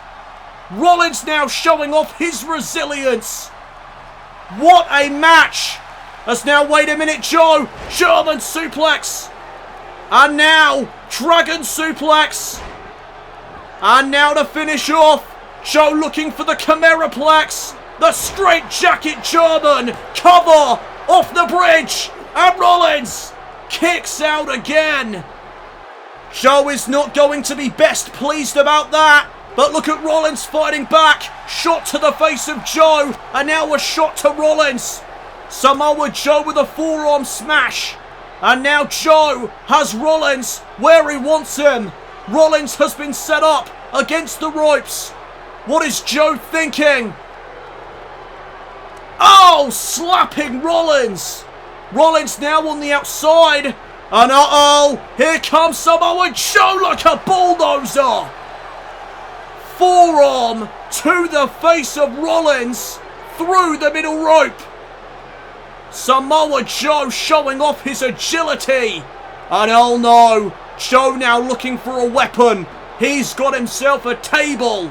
Rollins now showing off his resilience. What a match. As now, wait a minute, Joe. German suplex. And now, Dragon suplex. And now to finish off, Joe looking for the Chimeraplex. The straight jacket German. Cover off the bridge. And Rollins kicks out again. Joe is not going to be best pleased about that. But look at Rollins fighting back. Shot to the face of Joe. And now a shot to Rollins. Samoa Joe with a forearm smash. And now Joe has Rollins where he wants him. Rollins has been set up against the ropes. What is Joe thinking? Oh, slapping Rollins. Rollins now on the outside. And uh-oh, here comes Samoa Joe like a bulldozer. Forearm to the face of Rollins through the middle rope. Samoa Joe showing off his agility. And oh no, Joe now looking for a weapon. He's got himself a table.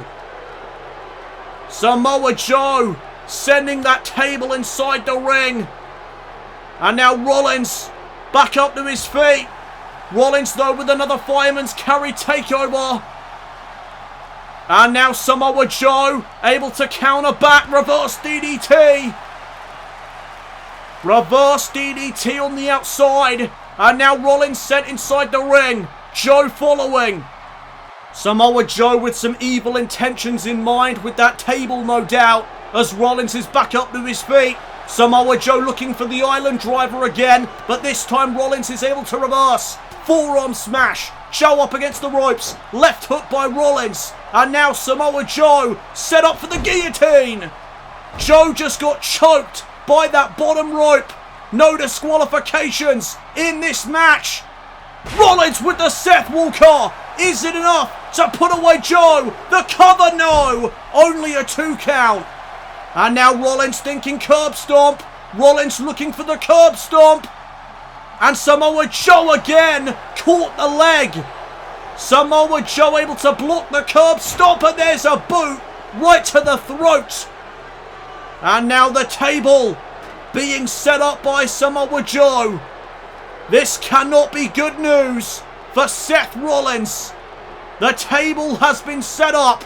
Samoa Joe sending that table inside the ring. And now Rollins back up to his feet. Rollins though with another fireman's carry takeover. And now Samoa Joe able to counter back. Reverse DDT. Reverse DDT on the outside. And now Rollins sent inside the ring. Joe following. Samoa Joe with some evil intentions in mind with that table, no doubt. As Rollins is back up to his feet. Samoa Joe looking for the island driver again. But this time Rollins is able to reverse. Forearm smash. Joe up against the ropes. Left hook by Rollins. And now Samoa Joe set up for the guillotine. Joe just got choked by that bottom rope. No disqualifications in this match. Rollins with the Seth Walker. Is it enough to put away Joe? The cover, no. Only a 2 count. And now Rollins thinking curb stomp. Rollins looking for the curb stomp. And Samoa Joe again caught the leg. Samoa Joe able to block the curb stomp, and there's a boot right to the throat. And now the table being set up by Samoa Joe. This cannot be good news for Seth Rollins. The table has been set up.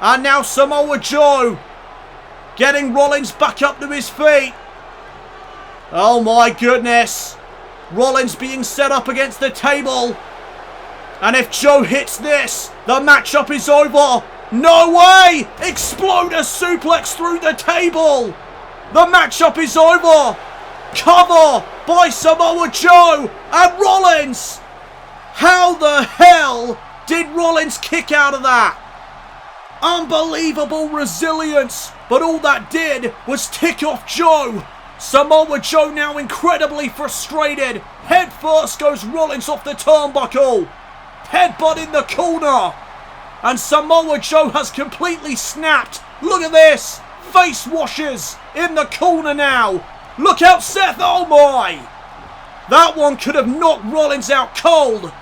And now Samoa Joe getting Rollins back up to his feet. Oh my goodness. Rollins being set up against the table. And if Joe hits this, the matchup is over. No way! Exploder suplex through the table. The matchup is over. Cover by Samoa Joe and Rollins. How the hell did Rollins kick out of that? Unbelievable resilience, but all that did was tick off Joe. Samoa Joe now incredibly frustrated. Head first goes Rollins off the turnbuckle. Headbutt in the corner. And Samoa Joe has completely snapped. Look at this. Face washes in the corner now. Look out, Seth. Oh my. That one could have knocked Rollins out cold.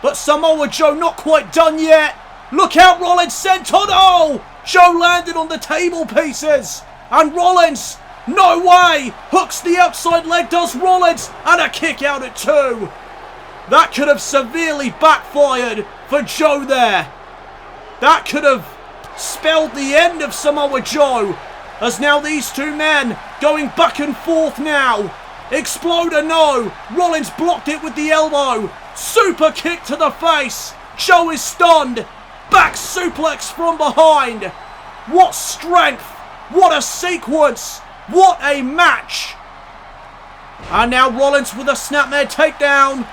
But Samoa Joe not quite done yet. Look out, Rollins senton. Oh! Joe landed on the table pieces. And Rollins, no way, hooks the outside leg, does Rollins. And a kick out at 2. That could have severely backfired for Joe there. That could have spelled the end of Samoa Joe. As now these two men going back and forth now. Exploder, no. Rollins blocked it with the elbow. Super kick to the face. Joe is stunned. Back suplex from behind. What strength. What a sequence. What a match. And now Rollins with a snapmare takedown.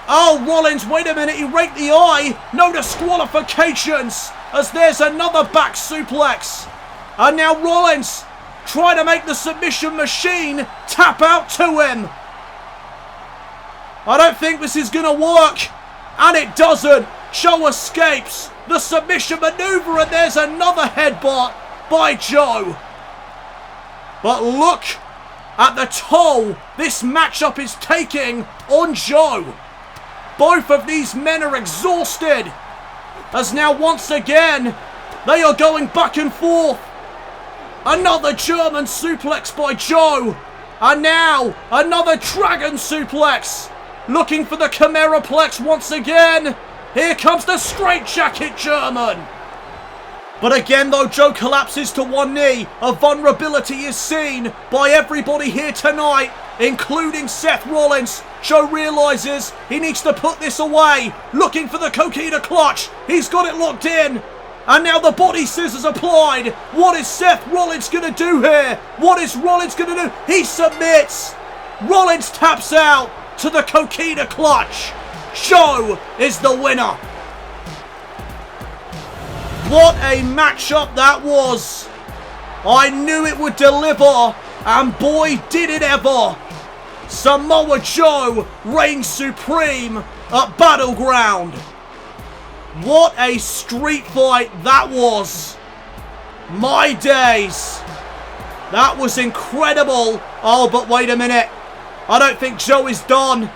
Oh, Rollins, wait a minute. He raked the eye. No disqualifications. As there's another back suplex. And now Rollins trying to make the submission machine tap out to him. I don't think this is going to work. And it doesn't. Joe escapes the submission maneuver, and there's another headbutt by Joe. But look at the toll this matchup is taking on Joe. Both of these men are exhausted. As now once again, they are going back and forth. Another German suplex by Joe. And now another dragon suplex. Looking for the Chimeraplex once again. Here comes the straitjacket German. But again though, Joe collapses to one knee. A vulnerability is seen by everybody here tonight, including Seth Rollins. Joe realizes he needs to put this away. Looking for the coquina clutch. He's got it locked in. And now the body scissors applied. What is Seth Rollins going to do here? What is Rollins going to do? He submits. Rollins taps out to the coquina clutch. Joe is the winner. What a matchup that was. I knew it would deliver, and boy did it ever. Samoa Joe reigns supreme at Battleground. What a street fight that was. My days. That was incredible. Oh, but wait a minute. I don't think Joe is done.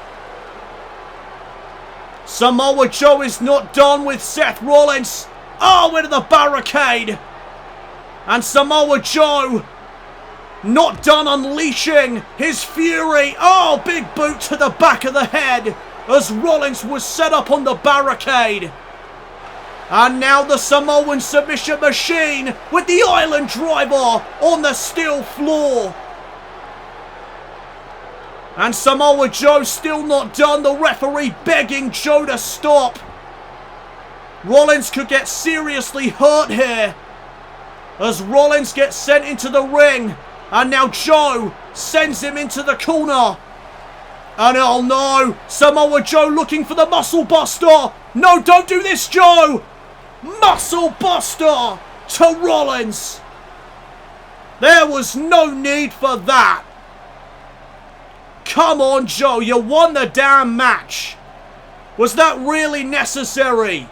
Samoa Joe is not done with Seth Rollins. Oh, into the barricade. And Samoa Joe not done unleashing his fury. Oh, big boot to the back of the head as Rollins was set up on the barricade. And now the Samoan submission machine with the island driver on the steel floor. And Samoa Joe still not done. The referee begging Joe to stop. Rollins could get seriously hurt here as Rollins gets sent into the ring. And now Joe sends him into the corner. And oh no, Samoa Joe looking for the muscle buster. No, don't do this, Joe. Muscle buster to Rollins. There was no need for that. Come on, Joe, you won the damn match. Was that really necessary?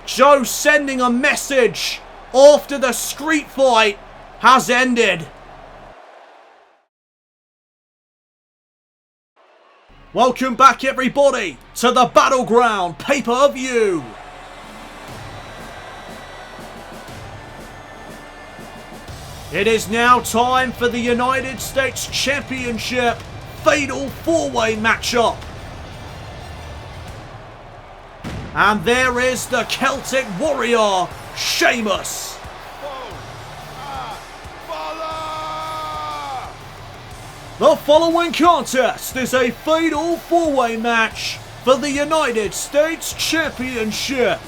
Joe sending a message after the street fight has ended. Welcome back, everybody, to the Battleground pay-per-view. It is now time for the United States Championship Fatal 4-Way matchup. And there is the Celtic Warrior, Sheamus. The following contest is a fatal 4-way match for the United States Championship.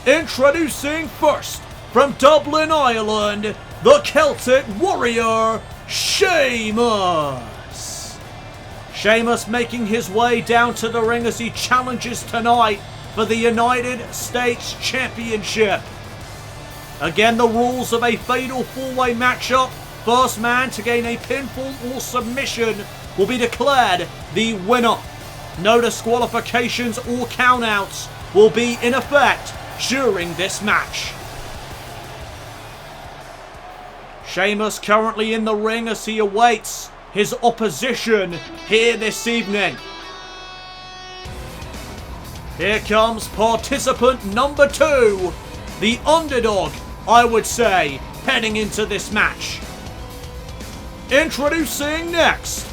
Introducing first, from Dublin, Ireland, the Celtic Warrior, Sheamus. Sheamus making his way down to the ring as he challenges tonight for the United States Championship. Again, the rules of a fatal 4-way matchup. First man to gain a pinfall or submission will be declared the winner. No disqualifications or countouts will be in effect during this match. Sheamus currently in the ring as he awaits his opposition here this evening. Here comes participant number 2, the underdog, I would say, heading into this match. Introducing next,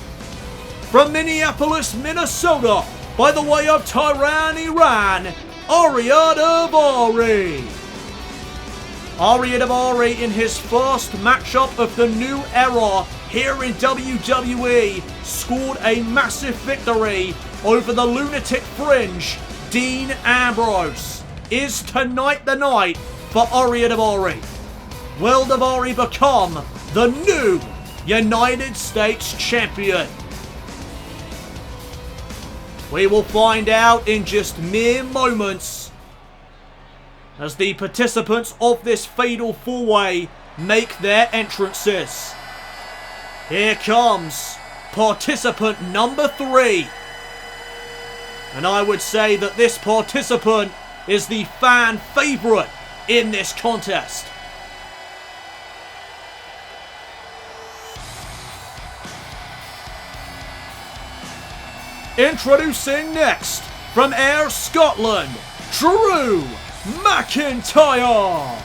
from Minneapolis, Minnesota, by the way of Tehran, Iran, RIOT. RIOT in his first matchup of the new era here in WWE scored a massive victory over the Lunatic Fringe, Dean Ambrose. Is tonight the night for RIOT? Will Daivari become the new United States Champion? We will find out in just mere moments as the participants of this fatal 4-way make their entrances. Here comes participant number 3. And I would say that this participant is the fan favourite in this contest. Introducing next, from Ayr, Scotland, Drew McIntyre.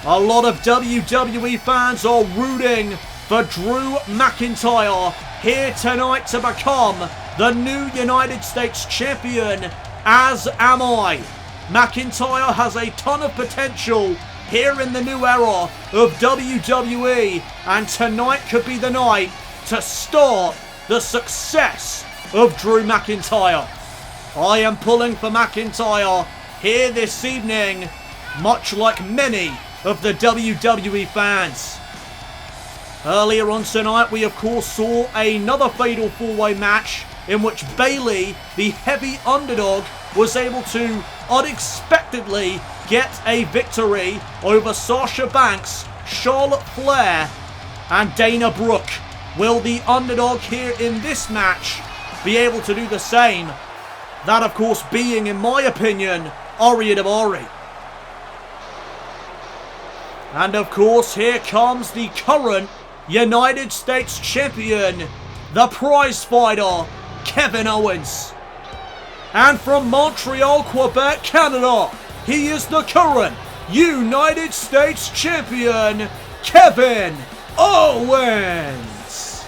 A lot of WWE fans are rooting for Drew McIntyre here tonight to become the new United States Champion, as am I. McIntyre has a ton of potential here in the new era of WWE, and tonight could be the night to start the success of Drew McIntyre. I am pulling for McIntyre here this evening, much like many of the WWE fans. Earlier on tonight, we of course saw another fatal 4-way match in which BAYLEY, the heavy underdog, was able to unexpectedly get a victory over Sasha Banks, Charlotte Flair, and Dana Brooke. Will the underdog here in this match be able to do the same? That, of course, being, in my opinion, RIOT. And, of course, here comes the current United States Champion, the prize fighter, Kevin Owens. And from Montreal, Quebec, Canada, he is the current United States Champion, Kevin Owens.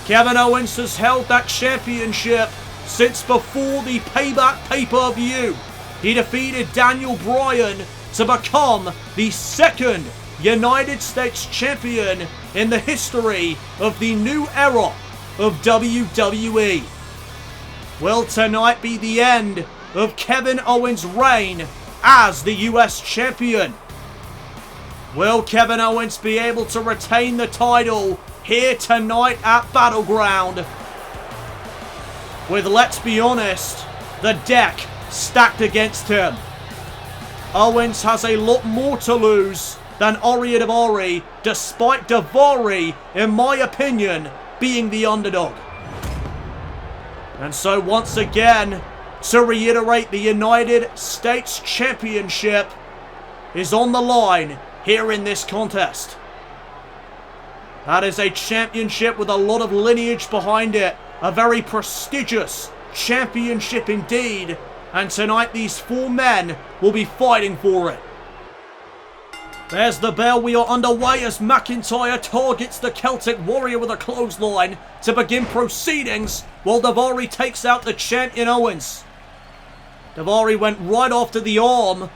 Kevin Owens has held that championship since before the Payback pay-per-view. He defeated Daniel Bryan to become the second United States Champion in the history of the new era of WWE. Will tonight be the end of Kevin Owens' reign as the US Champion? Will Kevin Owens be able to retain the title here tonight at Battleground? With, let's be honest, the deck stacked against him. Owens has a lot more to lose than RIOT, despite Daivari, in my opinion, being the underdog. And so once again, to reiterate, the United States Championship is on the line here in this contest. That is a championship with a lot of lineage behind it. A very prestigious championship indeed. And tonight these 4 men will be fighting for it. There's the bell. We are underway as McIntyre targets the Celtic Warrior with a clothesline to begin proceedings while Daivari takes out the champion Owens. Daivari went right after the arm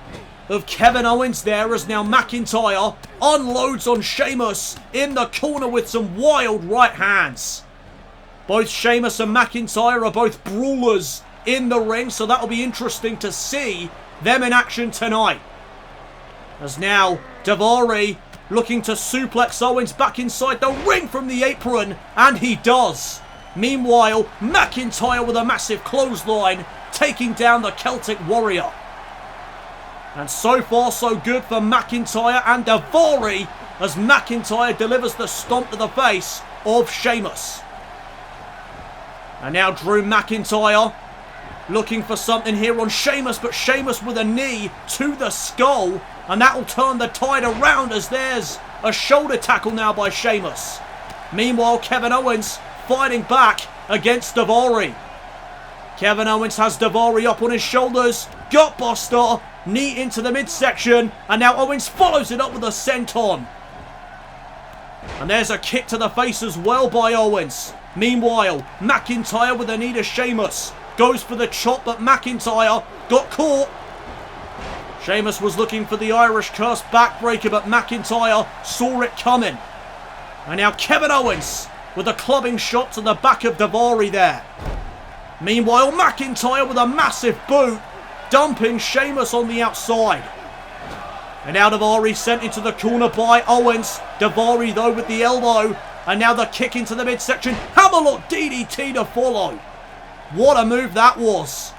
of Kevin Owens there, as now McIntyre unloads on Sheamus in the corner with some wild right hands. Both Sheamus and McIntyre are both brawlers in the ring, so that'll be interesting to see them in action tonight. As now Daivari looking to suplex Owens back inside the ring from the apron, and he does. Meanwhile, McIntyre with a massive clothesline, taking down the Celtic Warrior. And so far so good for McIntyre and Daivari, as McIntyre delivers the stomp to the face of Sheamus. And now Drew McIntyre looking for something here on Sheamus, but Sheamus with a knee to the skull, and that will turn the tide around, as there's a shoulder tackle now by Sheamus. Meanwhile, Kevin Owens fighting back against Daivari. Kevin Owens has Daivari up on his shoulders, gutbuster, knee into the midsection, and now Owens follows it up with a senton. And there's a kick to the face as well by Owens. Meanwhile, McIntyre with a knee to Sheamus. Goes for the chop, but McIntyre got caught. Sheamus was looking for the Irish Curse backbreaker, but McIntyre saw it coming. And now Kevin Owens with a clubbing shot to the back of Daivari there. Meanwhile, McIntyre with a massive boot, dumping Sheamus on the outside. And now Daivari sent into the corner by Owens. Daivari though with the elbow. And now the kick into the midsection. Hammerlock DDT to follow. What a move that was.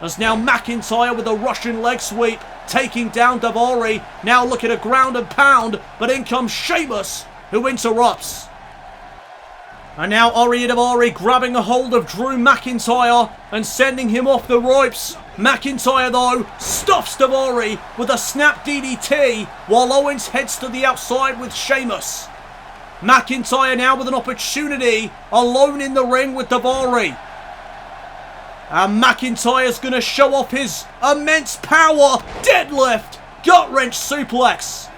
As now McIntyre with a Russian leg sweep, taking down Daivari. Now looking at a ground and pound, but in comes Sheamus, who interrupts. And now Daivari grabbing a hold of Drew McIntyre and sending him off the ropes. McIntyre though stuffs Daivari with a snap DDT, while Owens heads to the outside with Sheamus. McIntyre now with an opportunity, alone in the ring with Daivari. And McIntyre's going to show off his immense power. Deadlift, gut wrench suplex.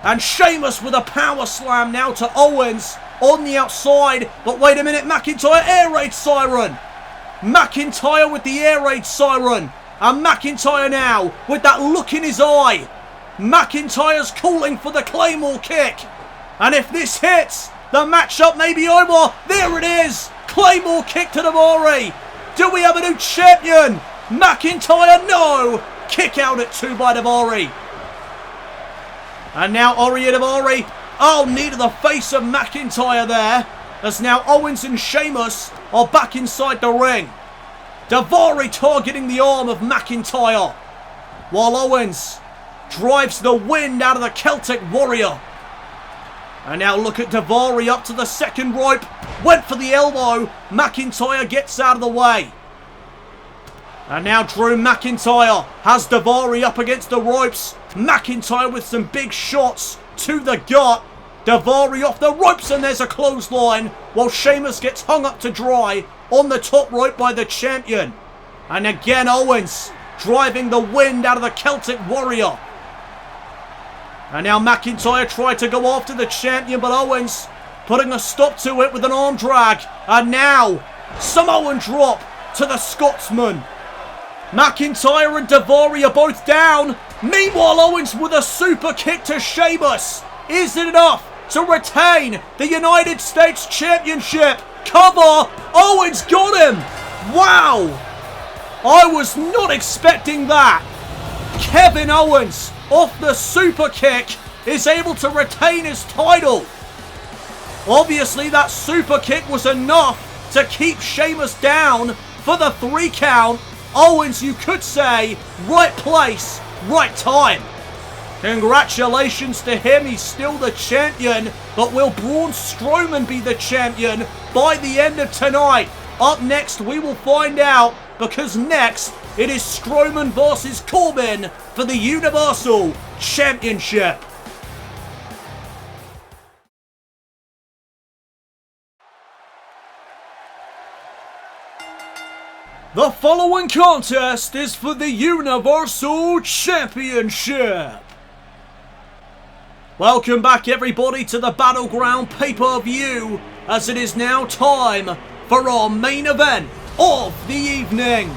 And Sheamus with a power slam now to Owens on the outside. But wait a minute, McIntyre air raid siren. McIntyre with the air raid siren. And McIntyre now with that look in his eye. McIntyre's calling for the Claymore kick. And if this hits, the matchup may be over. There it is. Claymore kick to Daivari. Do we have a new champion? McIntyre, no. Kick out at 2 by Daivari. And now Daivari. Oh, knee to the face of McIntyre there. As now Owens and Sheamus are back inside the ring. Daivari targeting the arm of McIntyre, while Owens drives the wind out of the Celtic Warrior. And now look at Daivari up to the second rope. Went for the elbow. McIntyre gets out of the way. And now Drew McIntyre has Daivari up against the ropes. McIntyre with some big shots to the gut. Daivari off the ropes, and there's a clothesline, while Sheamus gets hung up to dry on the top rope by the champion. And again Owens driving the wind out of the Celtic Warrior. And now McIntyre tried to go after the champion, but Owens putting a stop to it with an arm drag. And now Samoan drop to the Scotsman. McIntyre and Daivari are both down. Meanwhile, Owens with a super kick to Sheamus. Is it enough to retain the United States Championship? Cover. Owens got him. Wow. I was not expecting that. Kevin Owens, off the super kick, is able to retain his title. Obviously, that super kick was enough to keep Sheamus down for the 3 count. Owens, you could say, right place, right time. Congratulations to him, he's still the champion, but will Braun Strowman be the champion by the end of tonight? Up next, we will find out, because next, it is Strowman versus Corbin for the Universal Championship. The following contest is for the Universal Championship. Welcome back everybody to the Battleground pay-per-view, as it is now time for our main event of the evening.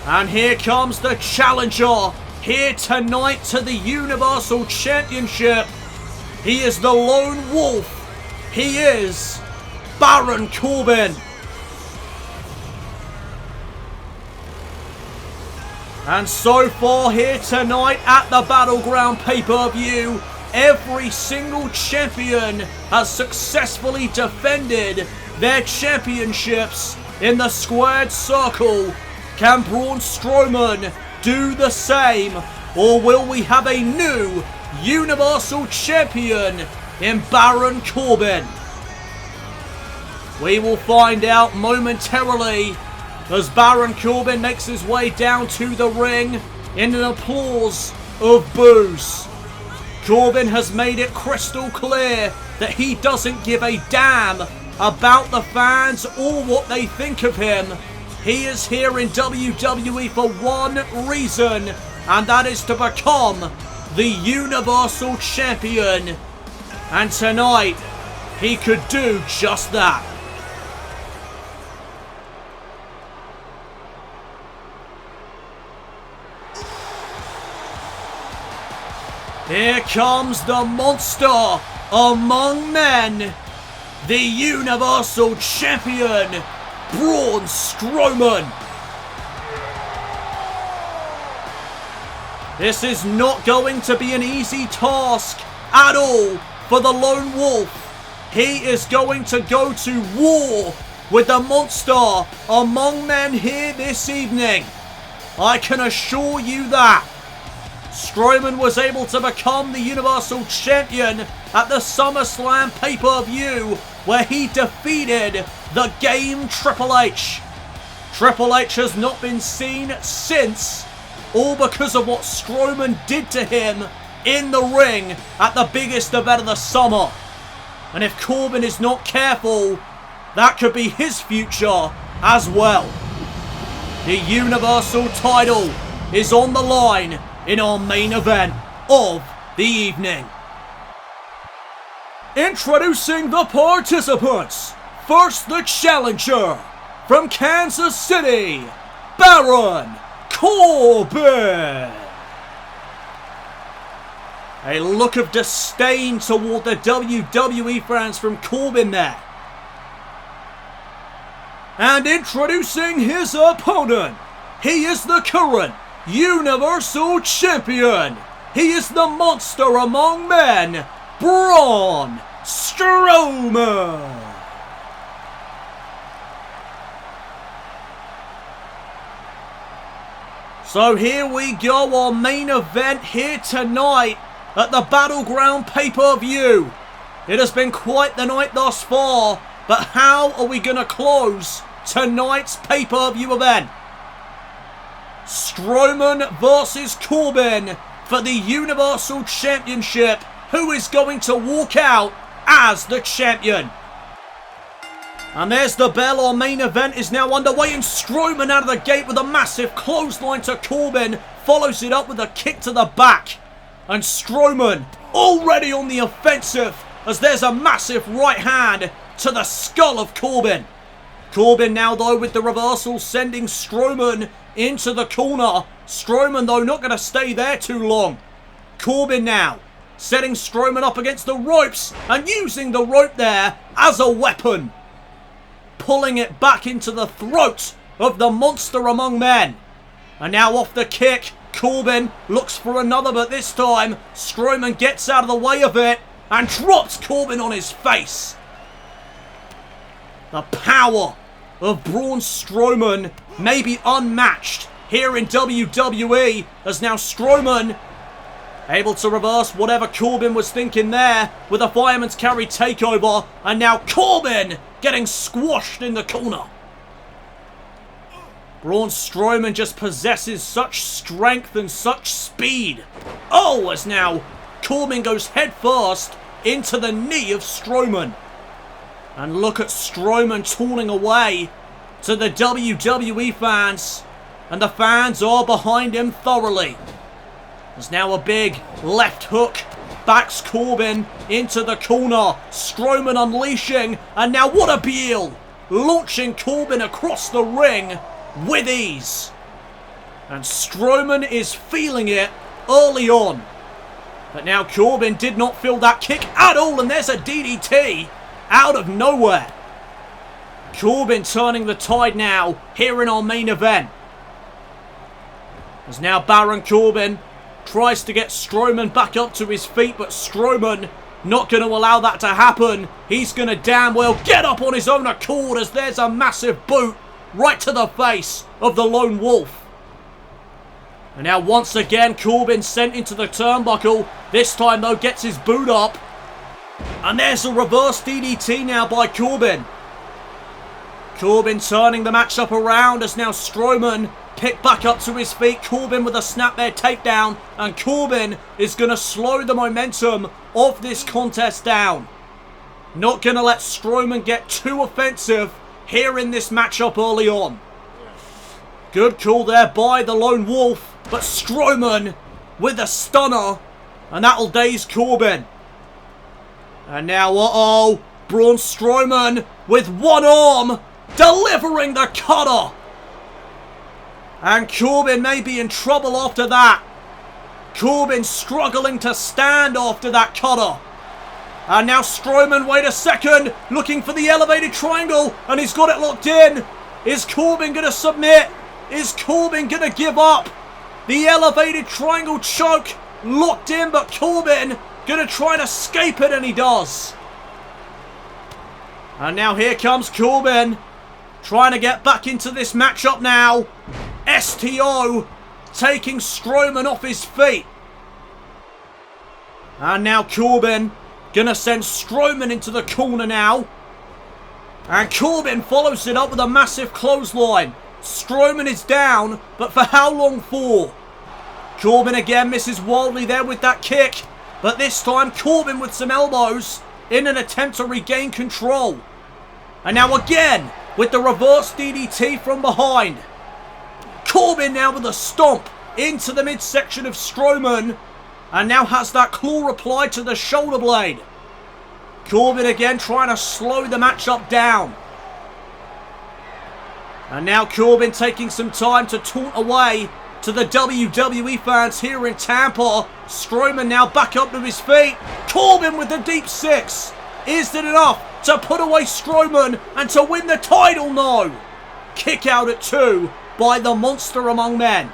And here comes the challenger, here tonight to the Universal Championship. He is the Lone Wolf. He is Baron Corbin. And so far here tonight at the Battleground pay-per-view, every single champion has successfully defended their championships in the squared circle. Can Braun Strowman do the same? Or will we have a new Universal Champion in Baron Corbin? We will find out momentarily as Baron Corbin makes his way down to the ring in an applause of boos. Corbin has made it crystal clear that he doesn't give a damn about the fans or what they think of him. He is here in WWE for one reason, and that is to become the Universal Champion. And tonight, he could do just that. Here comes the monster among men, the Universal Champion, Braun Strowman. This is not going to be an easy task at all for the Lone Wolf. He is going to go to war with the monster among men here this evening. I can assure you that. Strowman was able to become the Universal Champion at the SummerSlam pay-per-view where he defeated the Game Triple H. Triple H has not been seen since, all because of what Strowman did to him in the ring at the biggest event of the summer. And if Corbin is not careful, that could be his future as well. The Universal title is on the line in our main event of the evening. Introducing the participants. First, the challenger from Kansas City, Baron Corbin. A look of disdain toward the WWE fans from Corbin there. And introducing his opponent, he is the current Universal Champion. He is the monster among men, Braun Strowman. So here we go, our main event here tonight at the Battleground pay-per-view. It has been quite the night thus far, but how are we going to close tonight's pay-per-view event? Strowman versus Corbin for the Universal Championship. Who is going to walk out as the champion? And there's the bell. Our main event is now underway, and Strowman out of the gate with a massive clothesline to Corbin. Follows it up with a kick to the back. And Strowman already on the offensive as there's a massive right hand to the skull of Corbin. Corbin now though with the reversal, sending Strowman into the corner. Strowman though not going to stay there too long. Corbin now setting Strowman up against the ropes and using the rope there as a weapon. Pulling it back into the throat of the monster among men. And now off the kick, Corbin looks for another, but this time Strowman gets out of the way of it and drops Corbin on his face. The power of Braun Strowman may be unmatched here in WWE, as now Strowman able to reverse whatever Corbin was thinking there with a fireman's carry takeover, and now Corbin getting squashed in the corner. Braun Strowman just possesses such strength and such speed. Oh, as now Corbin goes head first into the knee of Strowman. And look at Strowman tooling away to the WWE fans. And the fans are behind him thoroughly. There's now a big left hook. Backs Corbin into the corner. Strowman unleashing. And now what a heel. Launching Corbin across the ring with ease. And Strowman is feeling it early on. But now Corbin did not feel that kick at all. And there's a DDT out of nowhere. Corbin turning the tide now here in our main event. As now Baron Corbin tries to get Strowman back up to his feet. But Strowman not going to allow that to happen. He's going to damn well get up on his own accord as there's a massive boot right to the face of the Lone Wolf. And now once again Corbin sent into the turnbuckle. This time though gets his boot up. And there's a reverse DDT now by Corbin. Corbin turning the matchup around as now Strowman picked back up to his feet. Corbin with a snapmare takedown. And Corbin is going to slow the momentum of this contest down. Not going to let Strowman get too offensive here in this matchup early on. Good call there by the Lone Wolf. But Strowman with a stunner. And that'll daze Corbin. And now, Braun Strowman with one arm delivering the cutter. And Corbin may be in trouble after that. Corbin struggling to stand after that cutter. And now Strowman, wait a second, looking for the elevated triangle. And he's got it locked in. Is Corbin going to submit? Is Corbin going to give up? The elevated triangle choke locked in, but Corbin going to try and escape it, and he does. And now here comes Corbin trying to get back into this matchup now. STO taking Strowman off his feet. And now Corbin going to send Strowman into the corner now. And Corbin follows it up with a massive clothesline. Strowman is down, but for how long for? Corbin again misses wildly there with that kick. But this time Corbin with some elbows in an attempt to regain control. And now again with the reverse DDT from behind. Corbin now with a stomp into the midsection of Strowman. And now has that claw applied to the shoulder blade. Corbin again trying to slow the matchup down. And now Corbin taking some time to taunt away to the WWE fans here in Tampa. Strowman now back up to his feet. Corbin with the deep six. Is it enough to put away Strowman and to win the title? No. Kick out at 2 by the monster among men.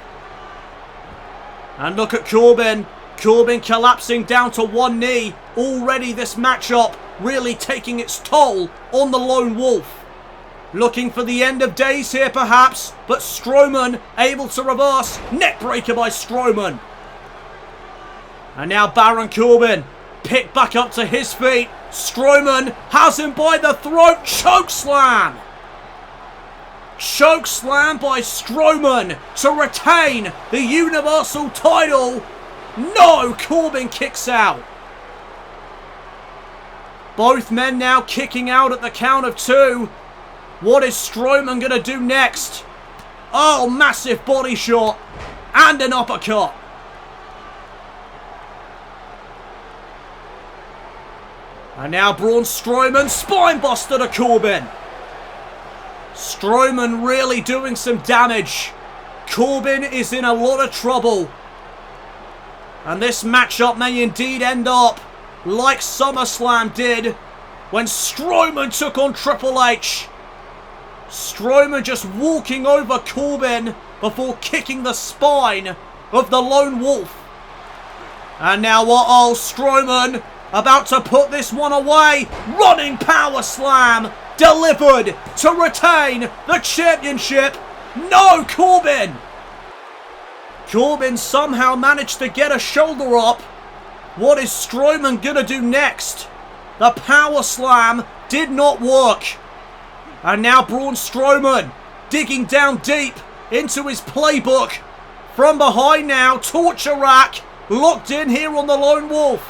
And look at Corbin. Corbin collapsing down to one knee. Already this matchup really taking its toll on the Lone Wolf. Looking for the end of days here perhaps, but Strowman able to reverse. Neckbreaker by Strowman. And now Baron Corbin picked back up to his feet. Strowman has him by the throat. Chokeslam. Chokeslam by Strowman to retain the Universal title. No, Corbin kicks out. Both men now kicking out at the count of 2. What is Strowman going to do next? Oh, massive body shot and an uppercut. And now Braun Strowman, spinebuster to Corbin. Strowman really doing some damage. Corbin is in a lot of trouble. And this matchup may indeed end up like SummerSlam did when Strowman took on Triple H. Strowman just walking over Corbin before kicking the spine of the Lone Wolf. And now Strowman about to put this one away. Running power slam delivered to retain the championship. No, Corbin. Corbin somehow managed to get a shoulder up. What is Strowman gonna do next? The power slam did not work. And now Braun Strowman digging down deep into his playbook. From behind now, torture rack locked in here on the Lone Wolf.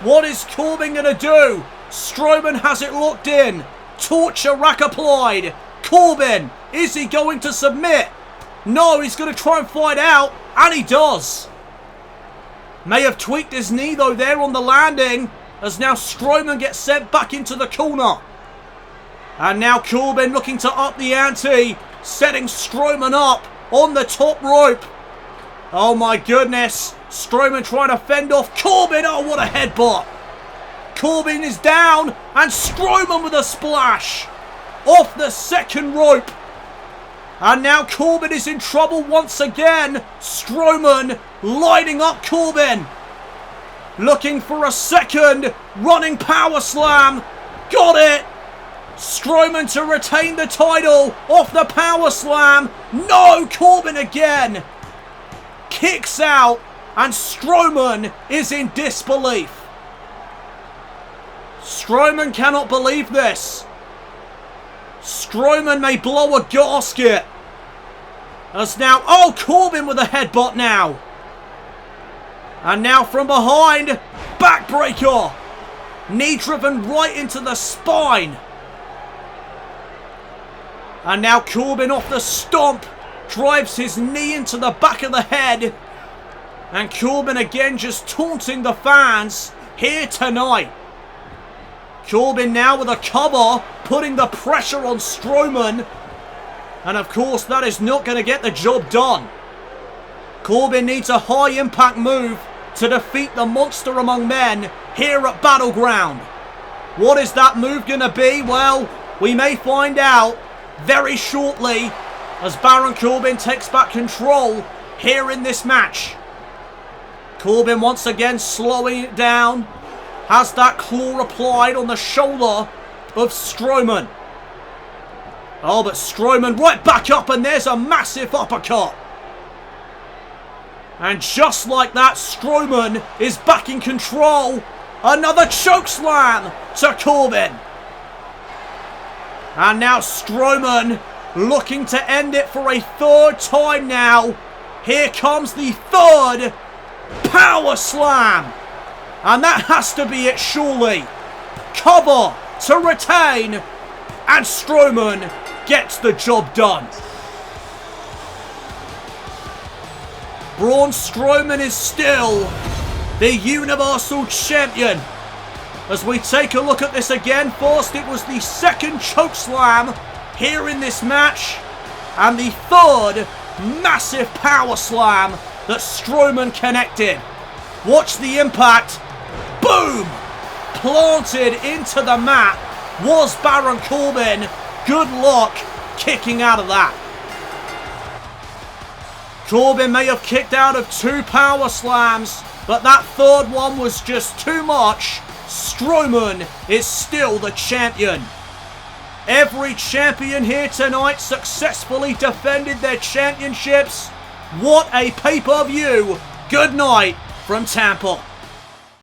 What is Corbin going to do? Strowman has it locked in. Torture rack applied. Corbin, is he going to submit? No, he's going to try and fight out. And he does. May have tweaked his knee though there on the landing. As now Strowman gets sent back into the corner. And now Corbin looking to up the ante. Setting Strowman up on the top rope. Oh my goodness. Strowman trying to fend off Corbin. Oh, what a headbutt. Corbin is down. And Strowman with a splash. Off the second rope. And now Corbin is in trouble once again. Strowman lining up Corbin. Looking for a second running power slam. Got it. Strowman to retain the title off the power slam. No, Corbin again. Kicks out and Strowman is in disbelief. Strowman cannot believe this. Strowman may blow a gasket. As now, oh, Corbin with a headbutt now. And now from behind, backbreaker. Knee driven right into the spine. And now Corbin off the stomp. Drives his knee into the back of the head. And Corbin again just taunting the fans here tonight. Corbin now with a cover, putting the pressure on Strowman. And of course that is not going to get the job done. Corbin needs a high impact move to defeat the monster among men here at Battleground. What is that move going to be? Well, we may find out very shortly as Baron Corbin takes back control here in this match. Corbin once again slowing it down. Has that claw applied on the shoulder of Strowman. Oh, but Strowman right back up and there's a massive uppercut. And just like that, Strowman is back in control. Another chokeslam to Corbin. And now Strowman looking to end it for a third time now. Here comes the third power slam. And that has to be it surely. Cover to retain. And Strowman gets the job done. Braun Strowman is still the Universal Champion. As we take a look at this again, first it was the second chokeslam here in this match. And the third massive power slam that Strowman connected. Watch the impact. Boom! Planted into the mat was Baron Corbin. Good luck kicking out of that. Corbin may have kicked out of 2 power slams, but that third one was just too much. Strowman is still the champion. Every champion here tonight successfully defended their championships. What a pay-per-view. Good night from Tampa.